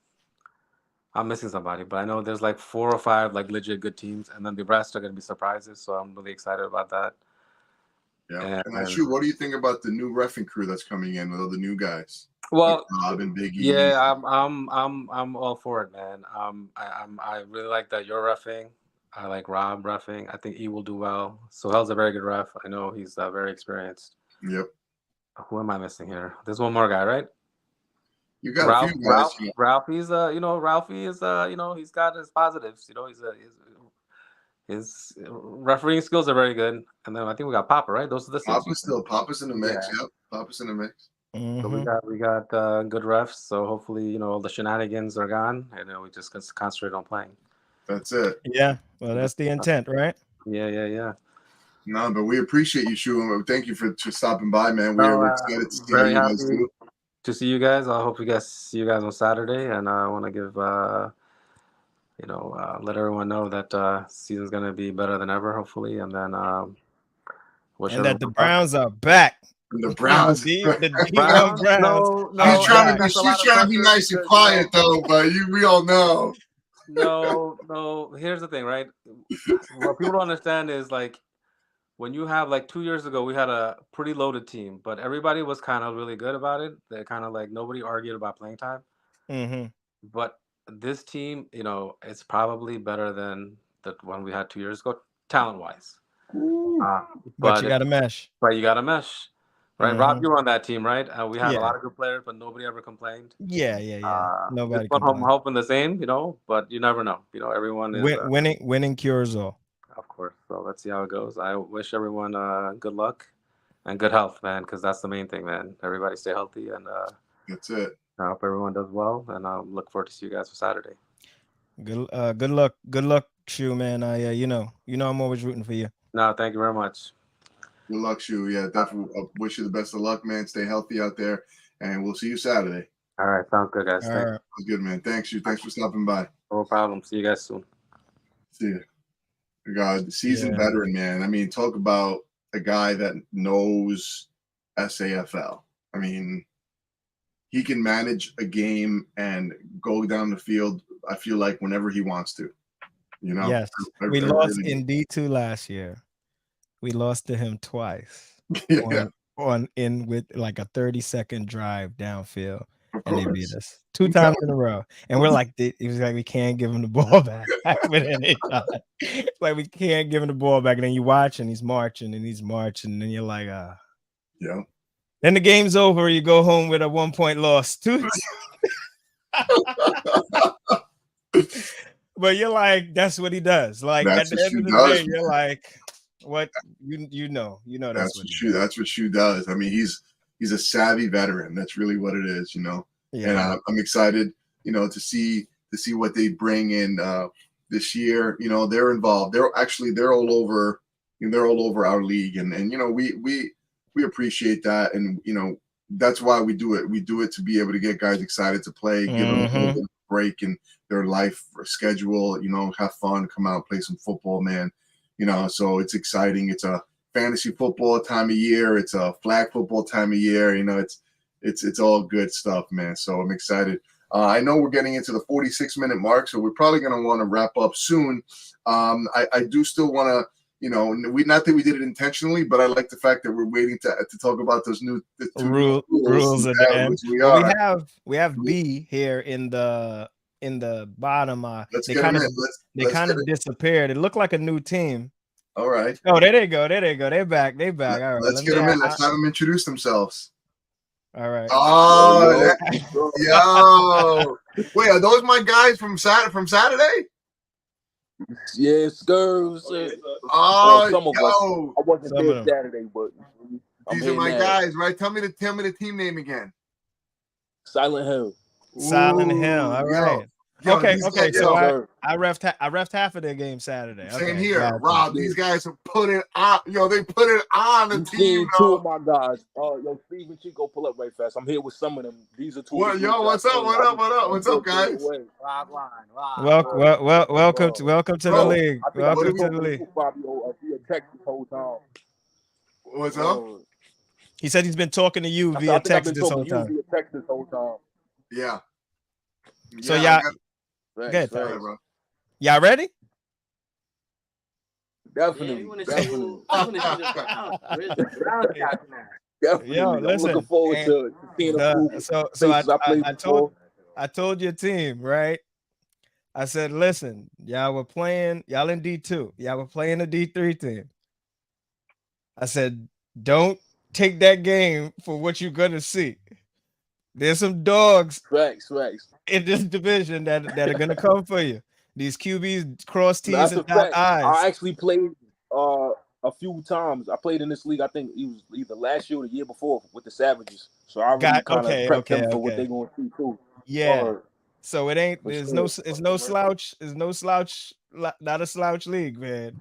I'm missing somebody, but I know there's like 4 or 5 like legit good teams, and then the rest are gonna be surprises. So I'm really excited about that. Yeah. And shoot, what do you think about the new reffing crew that's coming in with all the new guys? Well, Rob and Biggie. yeah, I'm all for it, man. I really like that you're reffing. I like Rob reffing. I think he will do well. Sohel's a very good ref. I know he's very experienced. Yep. Who am I missing here? There's one more guy, right? You got a few guys. Ralphie's you know, Ralphie is you know, he's got his positives. You know, his refereeing skills are very good. And then I think we got Papa, right? Those are the 6. Papa's in the mix. Yeah. Yep, Papa's in the mix. So we got good refs. So hopefully, you know, all the shenanigans are gone, and we just concentrate on playing. That's it. Yeah. Well, that's the intent, right? Yeah. No, but we appreciate you, Shu. Thank you for stopping by, man. We're excited to see how you guys do. To see you guys. I hope see you guys on Saturday, and I want to give you know, let everyone know that season's gonna be better than ever, hopefully, and then and that the Browns are back. The Browns, the D1 Browns. No, she's trying to be nice and quiet though, but we all know. No. Here's the thing, right? What people don't understand is like when you have like 2 years ago, we had a pretty loaded team, but everybody was kind of really good about it. They kind of like nobody argued about playing time. But this team, you know, it's probably better than the one we had 2 years ago, talent wise. But you got to mesh. But you got to mesh. Right, Rob, you were on that team, right? We had a lot of good players, but nobody ever complained. Yeah. Nobody complained. I'm hoping the same, you know, but you never know. You know, everyone is winning cures all. Of course. So let's see how it goes. I wish everyone good luck and good health, man, because that's the main thing, man. Everybody stay healthy, and that's it. I hope everyone does well, and I look forward to see you guys for Saturday. Good luck. Good luck Shu, man. Yeah, I'm always rooting for you. No, thank you very much. Good luck, Shu. Yeah, definitely wish you the best of luck, man. Stay healthy out there, and we'll see you Saturday. All right, sounds good, guys. All Thank right. Sounds good, man. Thanks, Shu. Thanks for stopping by. No problem. See you guys soon. See you. God, seasoned Yeah. veteran, man. I mean, talk about a guy that knows SAFL. I mean, he can manage a game and go down the field, I feel like, whenever he wants to. Yes. We lost in D2 last year. We lost to him twice. Yeah, With like a 30-second drive downfield. of And they course. beat us 2 times in a row. And we're like, it was like we can't give him the ball back with any shot. Like we can't give him the ball back. And then you watch and he's marching and then you're like, Yeah. Then the game's over. You go home with a 1-point loss. But you're like, that's what he does. Like That's at what the end Shu of the does, day, you're like, what that's what That's what Shu does. I mean, he's a savvy veteran. That's really what it is, Yeah. And I'm excited, to see what they bring in this year. They're involved. They're all over. They're all over our league, and we appreciate that, and that's why we do it. We do it to be able to get guys excited to play, give them a little bit of a break in their life or schedule. Have fun, come out, play some football, man. So it's exciting. It's a fantasy football time of year. It's a flag football time of year. It's all good stuff, man. So I'm excited. I know we're getting into the 46-minute mark, so we're probably going to want to wrap up soon. I do still want to, not that we did it intentionally, but I like the fact that we're waiting to talk about those new rules at the end. We have B here in the bottom. Let's they get kind them of in. they kind of disappeared. It looked like a new team. All right. Oh, there they go. They're back. All right. Let's get them in. Let's have them introduce themselves. All right. Oh, yo. Wait, are those my guys from Saturday? Yes, girls. Oh, some of us. I wasn't there Saturday, but these are my guys, right? Tell me the team name again. Silent Hill. Silent Hill. All right. Okay. So I refed half of their game Saturday. Same here, Rob. These guys are putting on. They put it on the team. Two of my guys. Steve and Chico, pull up right fast. I'm here with some of them. These are two. What's up? What's up, guys? Welcome to the league. Welcome to the league. What's up? He said he's been talking to you via text this whole time. Yeah. So y'all, good. Y'all ready? Definitely. Yo, listen. I'm looking forward to seeing I told your team, right? I said, listen, y'all in D2. Y'all were playing a D3 team. I said, don't take that game for what you're gonna see. There's some dogs in this division that are gonna come for you. These QBs cross T's and dot I's. I actually played a few times. I played in this league. I think it was either last year or the year before with the Savages. So I really kind of prepped them for what they're going to see too. Yeah. So it ain't. It's no slouch. It's no slouch. Not a slouch league, man.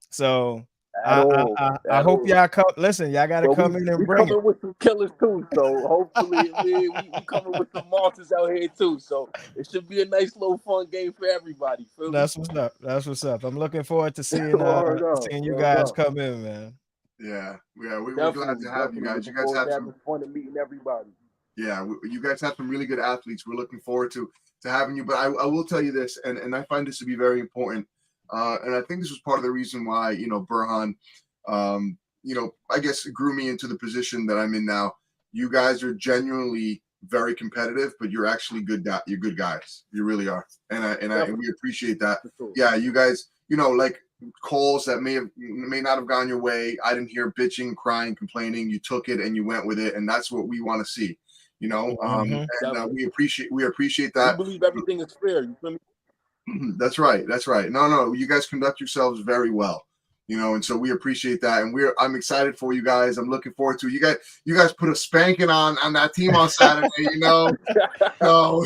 So I hope y'all come. Listen, y'all got to come in and bring it. With some killers too, so hopefully we coming with some monsters out here too. So it should be a nice little fun game for everybody. That's what's up. I'm looking forward to seeing you guys come in, man. Yeah, we're glad to have you guys. You guys have some fun of meeting everybody. Yeah, you guys have some really good athletes. We're looking forward to having you. But I will tell you this, and I find this to be very important. And I think this was part of the reason why, Burhan, I guess grew me into the position that I'm in now. You guys are genuinely very competitive, but you're actually good. You're good guys. You really are. And we appreciate that. Yeah, you guys, like calls that may not have gone your way. I didn't hear bitching, crying, complaining. You took it and you went with it. And that's what we want to see, and we appreciate that. We believe everything is fair. You feel me? That's right. No, you guys conduct yourselves very well, and so we appreciate that. And I'm excited for you guys. I'm looking forward to you guys put a spanking on that team on Saturday, So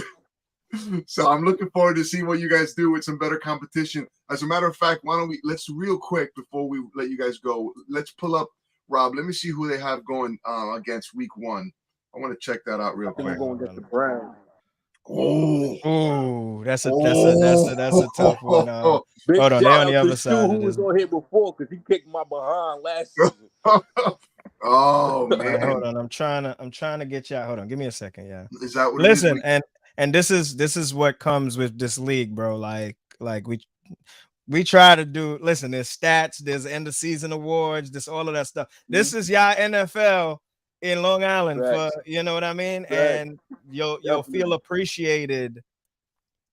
So I'm looking forward to seeing what you guys do with some better competition. As a matter of fact, why don't let's real quick before we let you guys go, let's pull up Rob. Let me see who they have going against week 1. I want to check that out real quick. We're going against the Browns. Oh, that's a tough one. Big hold on, shout they're on the out other to side. Stu, who was on here before because he kicked my behind last season. Oh man, hold on. I'm trying to get y'all. Hold on, give me a second. Yeah. Is that what? Listen, it is? and this is what comes with this league, bro. Like we try to do. Listen, there's stats, there's end of season awards, there's all of that stuff. This is y'all NFL in Long Island for, you know what I mean, and you'll feel appreciated,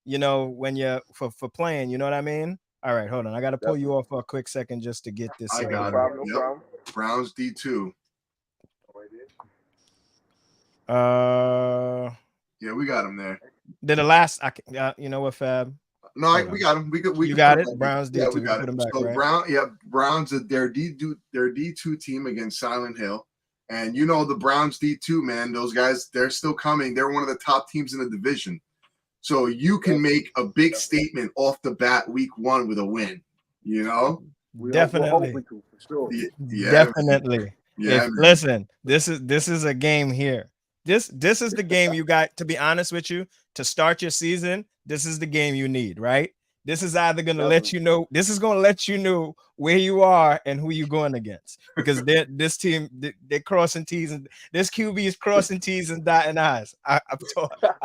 you know, when you're for playing. You know what I mean? All right, hold on. I got to pull you off for a quick second just to get this. I got it. No problem. Browns D2. Yeah, we got him there. Did the last? You know what, Fab? No, we got him. We got it. Browns D2. Yeah, we got it. Back, so right? Browns their D2 team against Silent Hill, and you know the Browns D2, man. Those guys, they're still coming. They're one of the top teams in the division. So you can make a big statement off the bat week 1 with a win. You know, definitely. For sure. Yeah, definitely. Yeah. Listen, this is a game here. This is the game you got. To be honest with you, to start your season, this is the game you need, right? This is either going to let you know. This is going to let you know where you are and who you're going against, because this team they're crossing T's, and this QB is crossing T's and dotting I's. I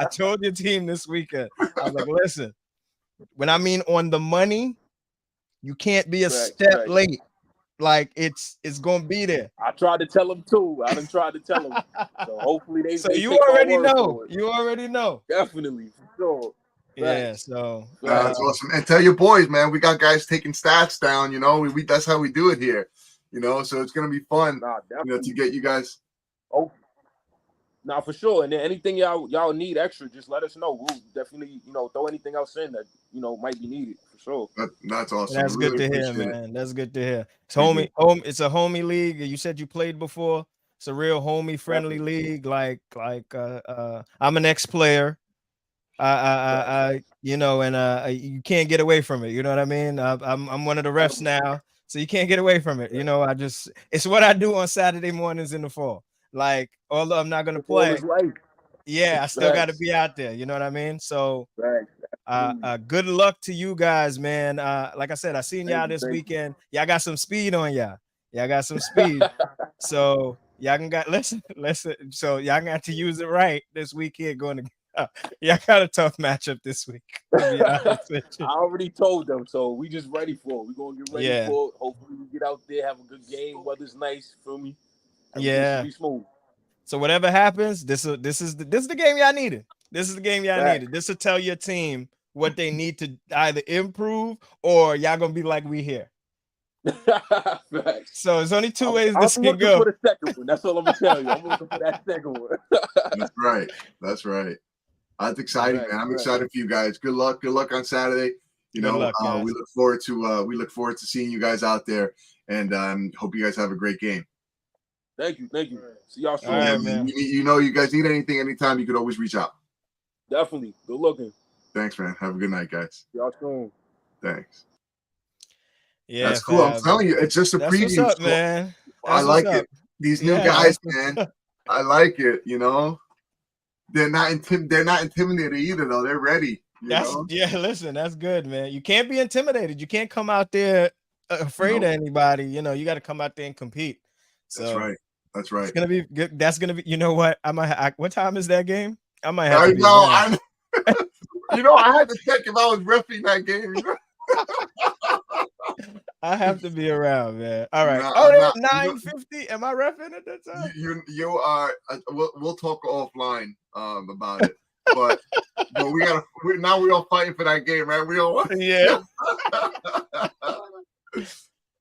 told your team this weekend. I was like, listen, when I mean on the money, you can't be a step late. Like it's gonna be there. I tried to tell them too. I done tried to tell them. So hopefully they. So they you already know. You already know. Definitely, for sure. Yeah. So that's awesome. And tell your boys, man, we got guys taking stats down. You know, we that's how we do it here. You know, so it's gonna be fun. You know, to get you guys. Oh. Nah, for sure. And then anything y'all need extra, just let us know. We'll definitely, throw anything else in that, might be needed for sure. That's awesome. That's good to hear, man. That's good to hear. It's it's a homie league. You said you played before. It's a real homie friendly league. Like I'm an ex-player. And you can't get away from it. You know what I mean? I'm one of the refs now, so you can't get away from it. You know, it's what I do on Saturday mornings in the fall. Like, although I'm not gonna play, yeah, I still got to be out there. You know what I mean? So, good luck to you guys, man. Like I said, I seen y'all this weekend. Y'all got some speed on y'all. Y'all got some speed. So y'all listen. So y'all got to use it right this weekend. Y'all got a tough matchup this week. I already told them, so we just ready for it. We're gonna get ready for it. Hopefully, we get out there, have a good game. Weather's nice, feel me? Everything should be smooth. So whatever happens, this is the game y'all needed. This is the game y'all needed. This will tell your team what they need to either improve or y'all gonna be like we here. So there's only two ways this can go. I'm looking for the second one. That's all I'm gonna tell you. I'm looking for that second one. That's right. That's exciting, man. I'm excited for you guys. Good luck on Saturday. You know, we look forward to seeing you guys out there, and hope you guys have a great game. Thank you. See y'all soon. Right, man. You guys need anything anytime, you could always reach out. Definitely. Good looking. Thanks, man. Have a good night, guys. See y'all soon. Thanks. Yeah, that's cool. I'm telling you, it's just a preview. What's up, man. I like it. These new guys, man. I like it. You know, they're not intimidated either, though. They're ready. Listen, that's good, man. You can't be intimidated. You can't come out there afraid of anybody. You know, you got to come out there and compete. So That's right. It's gonna be good. That's gonna be. You know what? What time is that game? I might have to be around. I had to check if I was reffing that game. I have to be around, man. All right. 9:50. Am I reffing at that time? You are. We'll talk offline about it. But we're all fighting for that game, right? We all want. Yeah.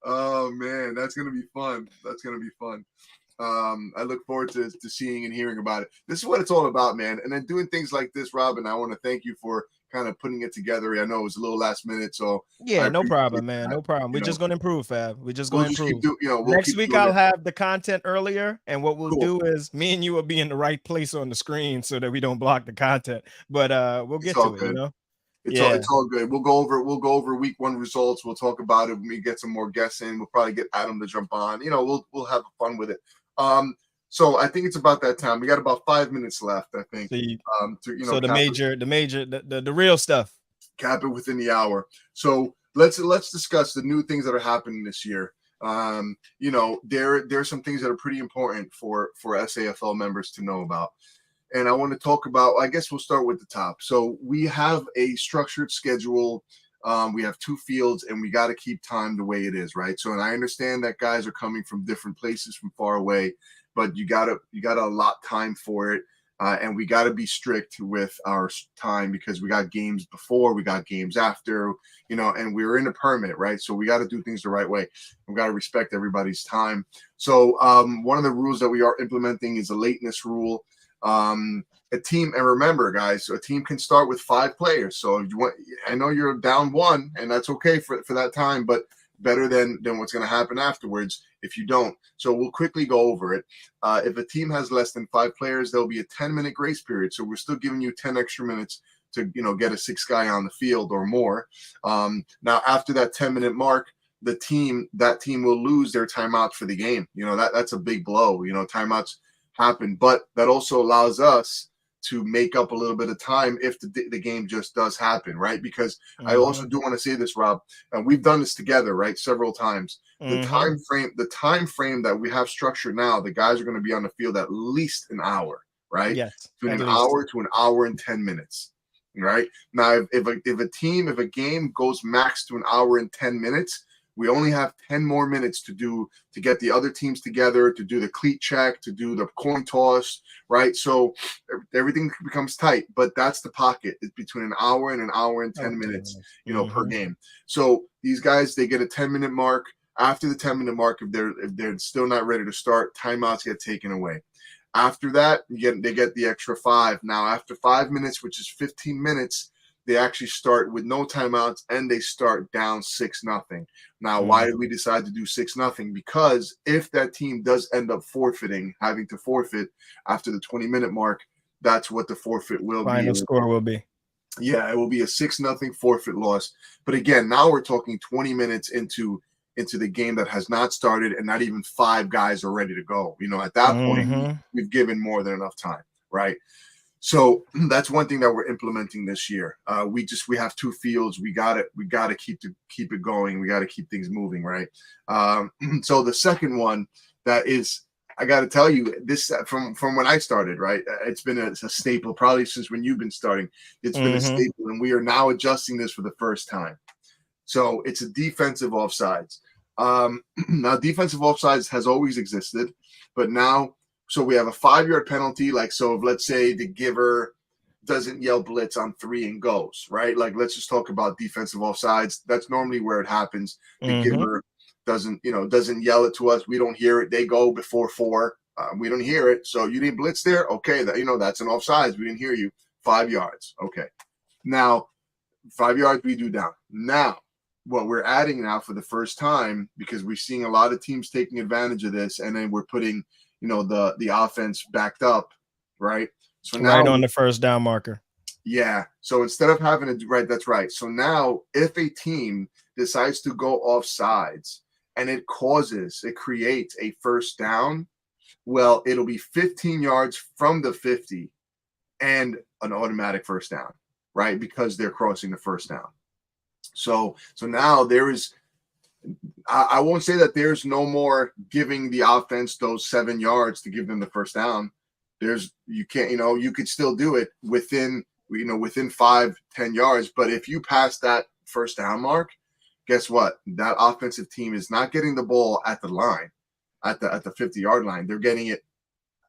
Oh man, that's gonna be fun. I look forward to seeing and hearing about it. This is what it's all about, man. And then doing things like this, Robin, I want to thank you for kind of putting it together. I know it was a little last minute, so yeah, no problem, man. No problem. We're just gonna improve, Fab. We're just gonna improve. Next week I'll have the content earlier, and what we'll do is me and you will be in the right place on the screen so that we don't block the content. But we'll get to it, you know. It's all good. We'll go over week 1 results. We'll talk about it when we get some more guests in. We'll probably get Adam to jump on. You know, we'll have fun with it. So I think it's about that time. We got about 5 minutes left, I think. So the real stuff. Cap it within the hour. So let's discuss the new things that are happening this year. You know, there's some things that are pretty important for SAFL members to know about. And I want to talk about, I guess we'll start with the top. So we have a structured schedule. We have 2 fields, and we got to keep time the way it is, right? So, and I understand that guys are coming from different places, from far away, but you gotta allot time for it, and we got to be strict with our time because we got games before, we got games after, you know, and we're in a permit, right? So we got to do things the right way. We got to respect everybody's time. So one of the rules that we are implementing is a lateness rule. A team, and remember, guys, a team can start with 5 players. So if you want, I know you're down 1, and that's okay for that time, but better than what's going to happen afterwards if you don't. So we'll quickly go over it. If a team has less than 5 players, there'll be a 10-minute grace period. So we're still giving you 10 extra minutes to, you know, get a 6th guy on the field or more. Now after that 10-minute mark, that team will lose their timeout for the game. You know, that's a big blow. You know, timeouts happen, but that also allows us to make up a little bit of time if the game just does happen, right? Because I also do want to say this, Rob, and we've done this together, right, several times. The time frame that we have structured now, the guys are going to be on the field at least an hour, right? Yes, between an hour to an hour and 10 minutes, right? Now, if a game goes max to an hour and 10 minutes, we only have 10 more minutes to get the other teams together, to do the cleat check, to do the coin toss, right? So everything becomes tight, but that's the pocket. It's between an hour and 10 minutes, you know, per game. So these guys, they get a 10-minute mark. After the 10-minute mark, if they're still not ready to start, timeouts get taken away. After that, they get the extra 5. Now, after 5 minutes, which is 15 minutes, they actually start with no timeouts, and they start down 6-0. Now, why did we decide to do 6-0? Because if that team does end up having to forfeit after the 20-minute mark, that's what the forfeit will be. Final score will be. Yeah, it will be a 6-0 forfeit loss. But again, now we're talking 20 minutes into the game that has not started, and not even 5 guys are ready to go. You know, at that point, we've given more than enough time, right? So that's one thing that we're implementing this year. We have 2 fields. We got to keep it going. We got to keep things moving, right? So the second one that is, I got to tell you, this from when I started, right? It's been a staple probably since when you've been starting. It's been a staple, and we are now adjusting this for the first time. So it's a defensive offsides. Now defensive offsides has always existed, but now. So we have a 5-yard penalty. Like, so if, let's say the giver doesn't yell blitz on 3 and goes, right? Like, let's just talk about defensive offsides. That's normally where it happens. The giver doesn't yell it to us. We don't hear it. They go before 4. We don't hear it. So you didn't blitz there. Okay. That's an offsides. We didn't hear you. 5 yards. Okay. Now 5 yards we do down. Now what we're adding now for the first time, because we're seeing a lot of teams taking advantage of this, and then we're putting, you know, the offense backed up, right? So now, right on the first down marker. Yeah. So instead of having to, right, that's right. So now if a team decides to go off sides and it creates a first down, well, it'll be 15 yards from the 50 and an automatic first down, right? Because they're crossing the first down. So now there is, I won't say that there's no more giving the offense those 7 yards to give them the first down. You could still do it within 5-10 yards. But if you pass that first down mark, guess what? That offensive team is not getting the ball at the line, at the 50-yard line. They're getting it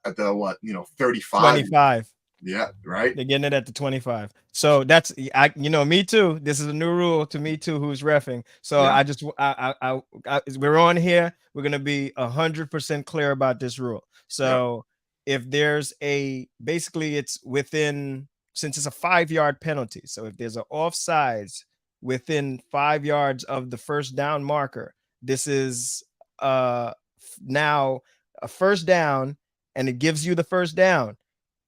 at the 35. 25. Yeah, right. They're getting it at the 25. So that's me too. This is a new rule to me too, who's reffing. So yeah. We're on here. We're gonna be 100% clear about this rule. So if there's basically it's within since it's a 5-yard penalty, so if there's an offsides within 5 yards of the first down marker, this is now a first down, and it gives you the first down.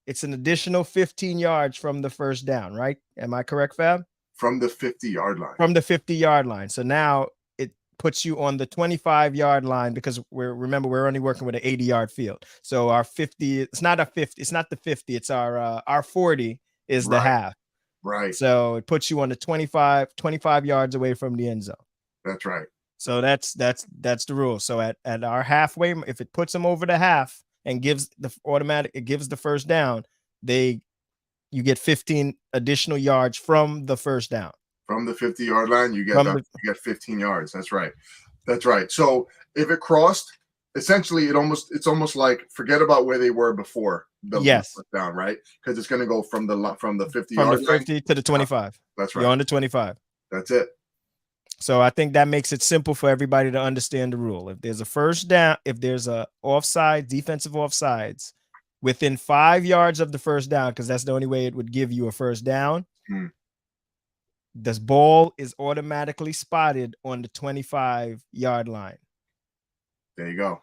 It's an additional 15 yards from the first down, right? Am I correct, Fab? From the 50-yard line. From the 50-yard line. So now it puts you on the 25-yard line, because remember we're only working with an 80-yard field. So our 50, it's not the 50, it's our 40 is the half. Right. So it puts you on the 25 yards away from the end zone. That's right. So that's the rule. So at our halfway, if it puts them over the half and gives the first down, you get 15 additional yards from the first down. From the 50-yard line, you get 15 yards. That's right. That's right. So if it crossed, essentially it's almost like forget about where they were before the down, right? Because it's going to go from the 50-yard line 50 to the 25. That's right. You're on the 25. That's it. So I think that makes it simple for everybody to understand the rule. If there's a first down, if there's a defensive offsides within 5 yards of the first down, because that's the only way it would give you a first down, this ball is automatically spotted on the 25-yard line. There you go.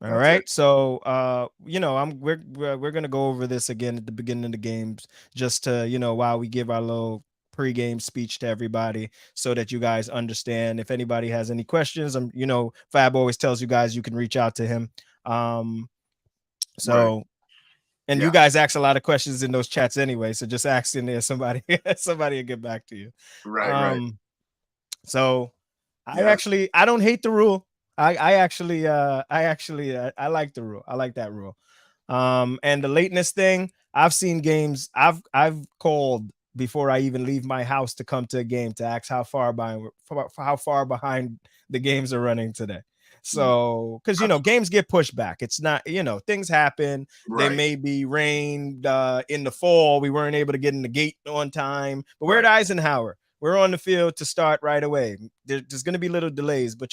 All right. So we're gonna go over this again at the beginning of the games, just to while we give our little pre-game speech to everybody, so that you guys understand. If anybody has any questions, Fab always tells you guys you can reach out to him. You guys ask a lot of questions in those chats anyway, so just ask in there. Somebody will get back to you. Right. So I don't hate the rule. I actually I like the rule. I like that rule. And the lateness thing, I've seen games I've called before I even leave my house to come to a game to ask how far behind the games are running today. So, because games get pushed back. It's not, things happen. Right. There may be rain in the fall. We weren't able to get in the gate on time, but we're at Eisenhower. We're on the field to start right away. There's going to be little delays, but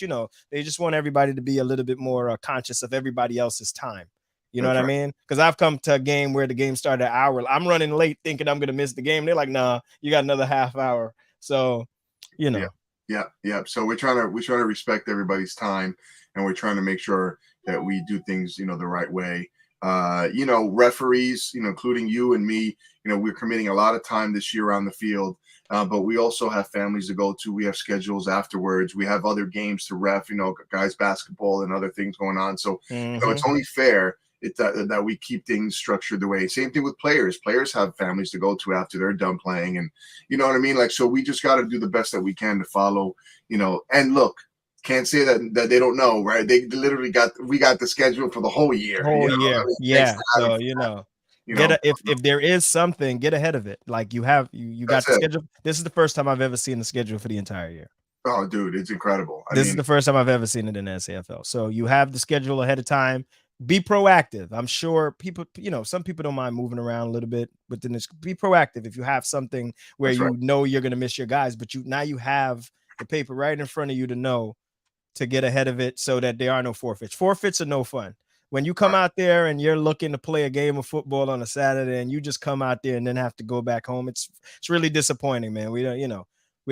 they just want everybody to be a little bit more conscious of everybody else's time. You know what I mean? Because I've come to a game where the game started an hour. I'm running late thinking I'm going to miss the game. They're like, nah, you got another half hour. So, Yeah. So we're trying to respect everybody's time, and we're trying to make sure that we do things, the right way. Referees, including you and me, we're committing a lot of time this year on the field, but we also have families to go to. We have schedules afterwards. We have other games to ref, guys basketball and other things going on. So, it's only fair that we keep things structured the way. Same thing with players. Players have families to go to after they're done playing, and you know what I mean? Like, so we just got to do the best that we can to follow, and look, can't say that they don't know, right? They literally we got the schedule for the whole year. So, if there is something, get ahead of it. Like you got the schedule. This is the first time I've ever seen the schedule for the entire year. Oh, dude, it's incredible. This is the first time I've ever seen it in the SAFL. So you have the schedule ahead of time. Be proactive. I'm sure people, some people don't mind moving around a little bit within this. Be proactive if you have something where you're going to miss your guys, but now you have the paper right in front of you to know to get ahead of it, so that there are no forfeits. Forfeits are no fun. When you come out there and you're looking to play a game of football on a Saturday and you just come out there and then have to go back home, it's really disappointing, man. We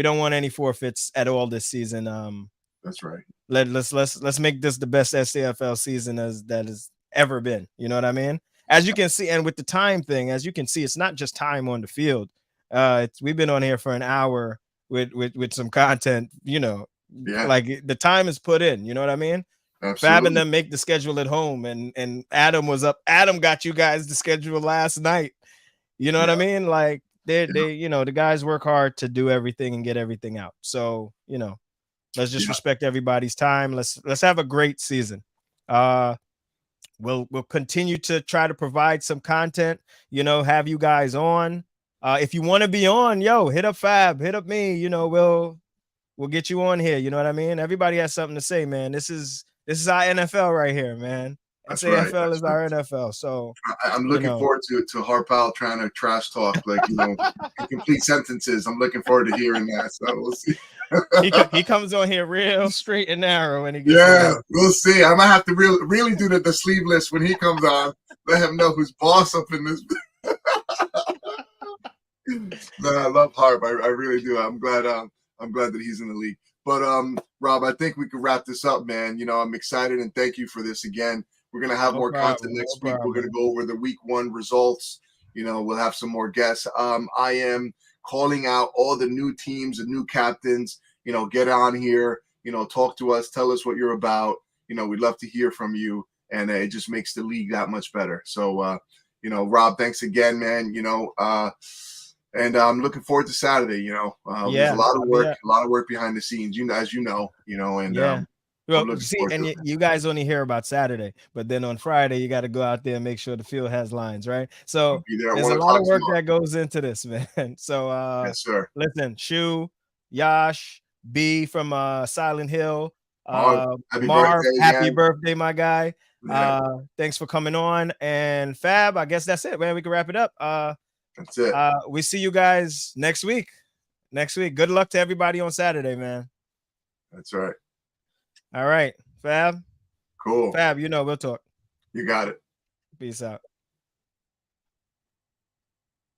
don't want any forfeits at all this season. That's right. Let's make this the best SAFL season that has ever been. You know what I mean? As you can see, and with the time thing, as you can see, it's not just time on the field. We've been on here for an hour with some content. Like the time is put in. You know what I mean? Absolutely. Fab and them make the schedule at home, and Adam was up. Adam got you guys the schedule last night. You know what I mean? Like they the guys work hard to do everything and get everything out. So let's just respect everybody's time. Let's have a great season. We'll continue to try to provide some content, have you guys on. If you want to be on, hit up Fab, hit up me, we'll get you on here. You know what I mean? Everybody has something to say, man. This is our NFL right here, man. That's SAFL is our NFL. So I'm looking forward to Harpal trying to trash talk, complete sentences. I'm looking forward to hearing that. So we'll see. he comes on here real straight and narrow when he gets we'll see. I might have to really do the sleeveless when he comes on. Let him know who's boss up in this. No, I love Harp. I really do. I'm glad that he's in the league. But Rob, I think we could wrap this up, man. You know, I'm excited and thank you for this again. We're gonna have more content next week. We're gonna go over the week 1 results. You know, we'll have some more guests. I am calling out all the new teams and new captains. You know, get on here. You know, talk to us. Tell us what you're about. You know, we'd love to hear from you, and it just makes the league that much better. So, you know, Rob, thanks again, man. You know, and I'm looking forward to Saturday. You know, there's a lot of work behind the scenes. You know, as you know, and well, see, and you guys only hear about Saturday, but then on Friday you got to go out there and make sure the field has lines, right? So there's a lot of work that goes into this, man. So yes, sir. Listen, Shu, Yash, B from Silent Hill, happy birthday, my guy. Yeah. Thanks for coming on. And Fab, I guess that's it, man. We can wrap it up. That's it. We see you guys next week. Good luck to everybody on Saturday, man. That's right. All right, Fab. Cool. Fab, you know, we'll talk. You got it. Peace out.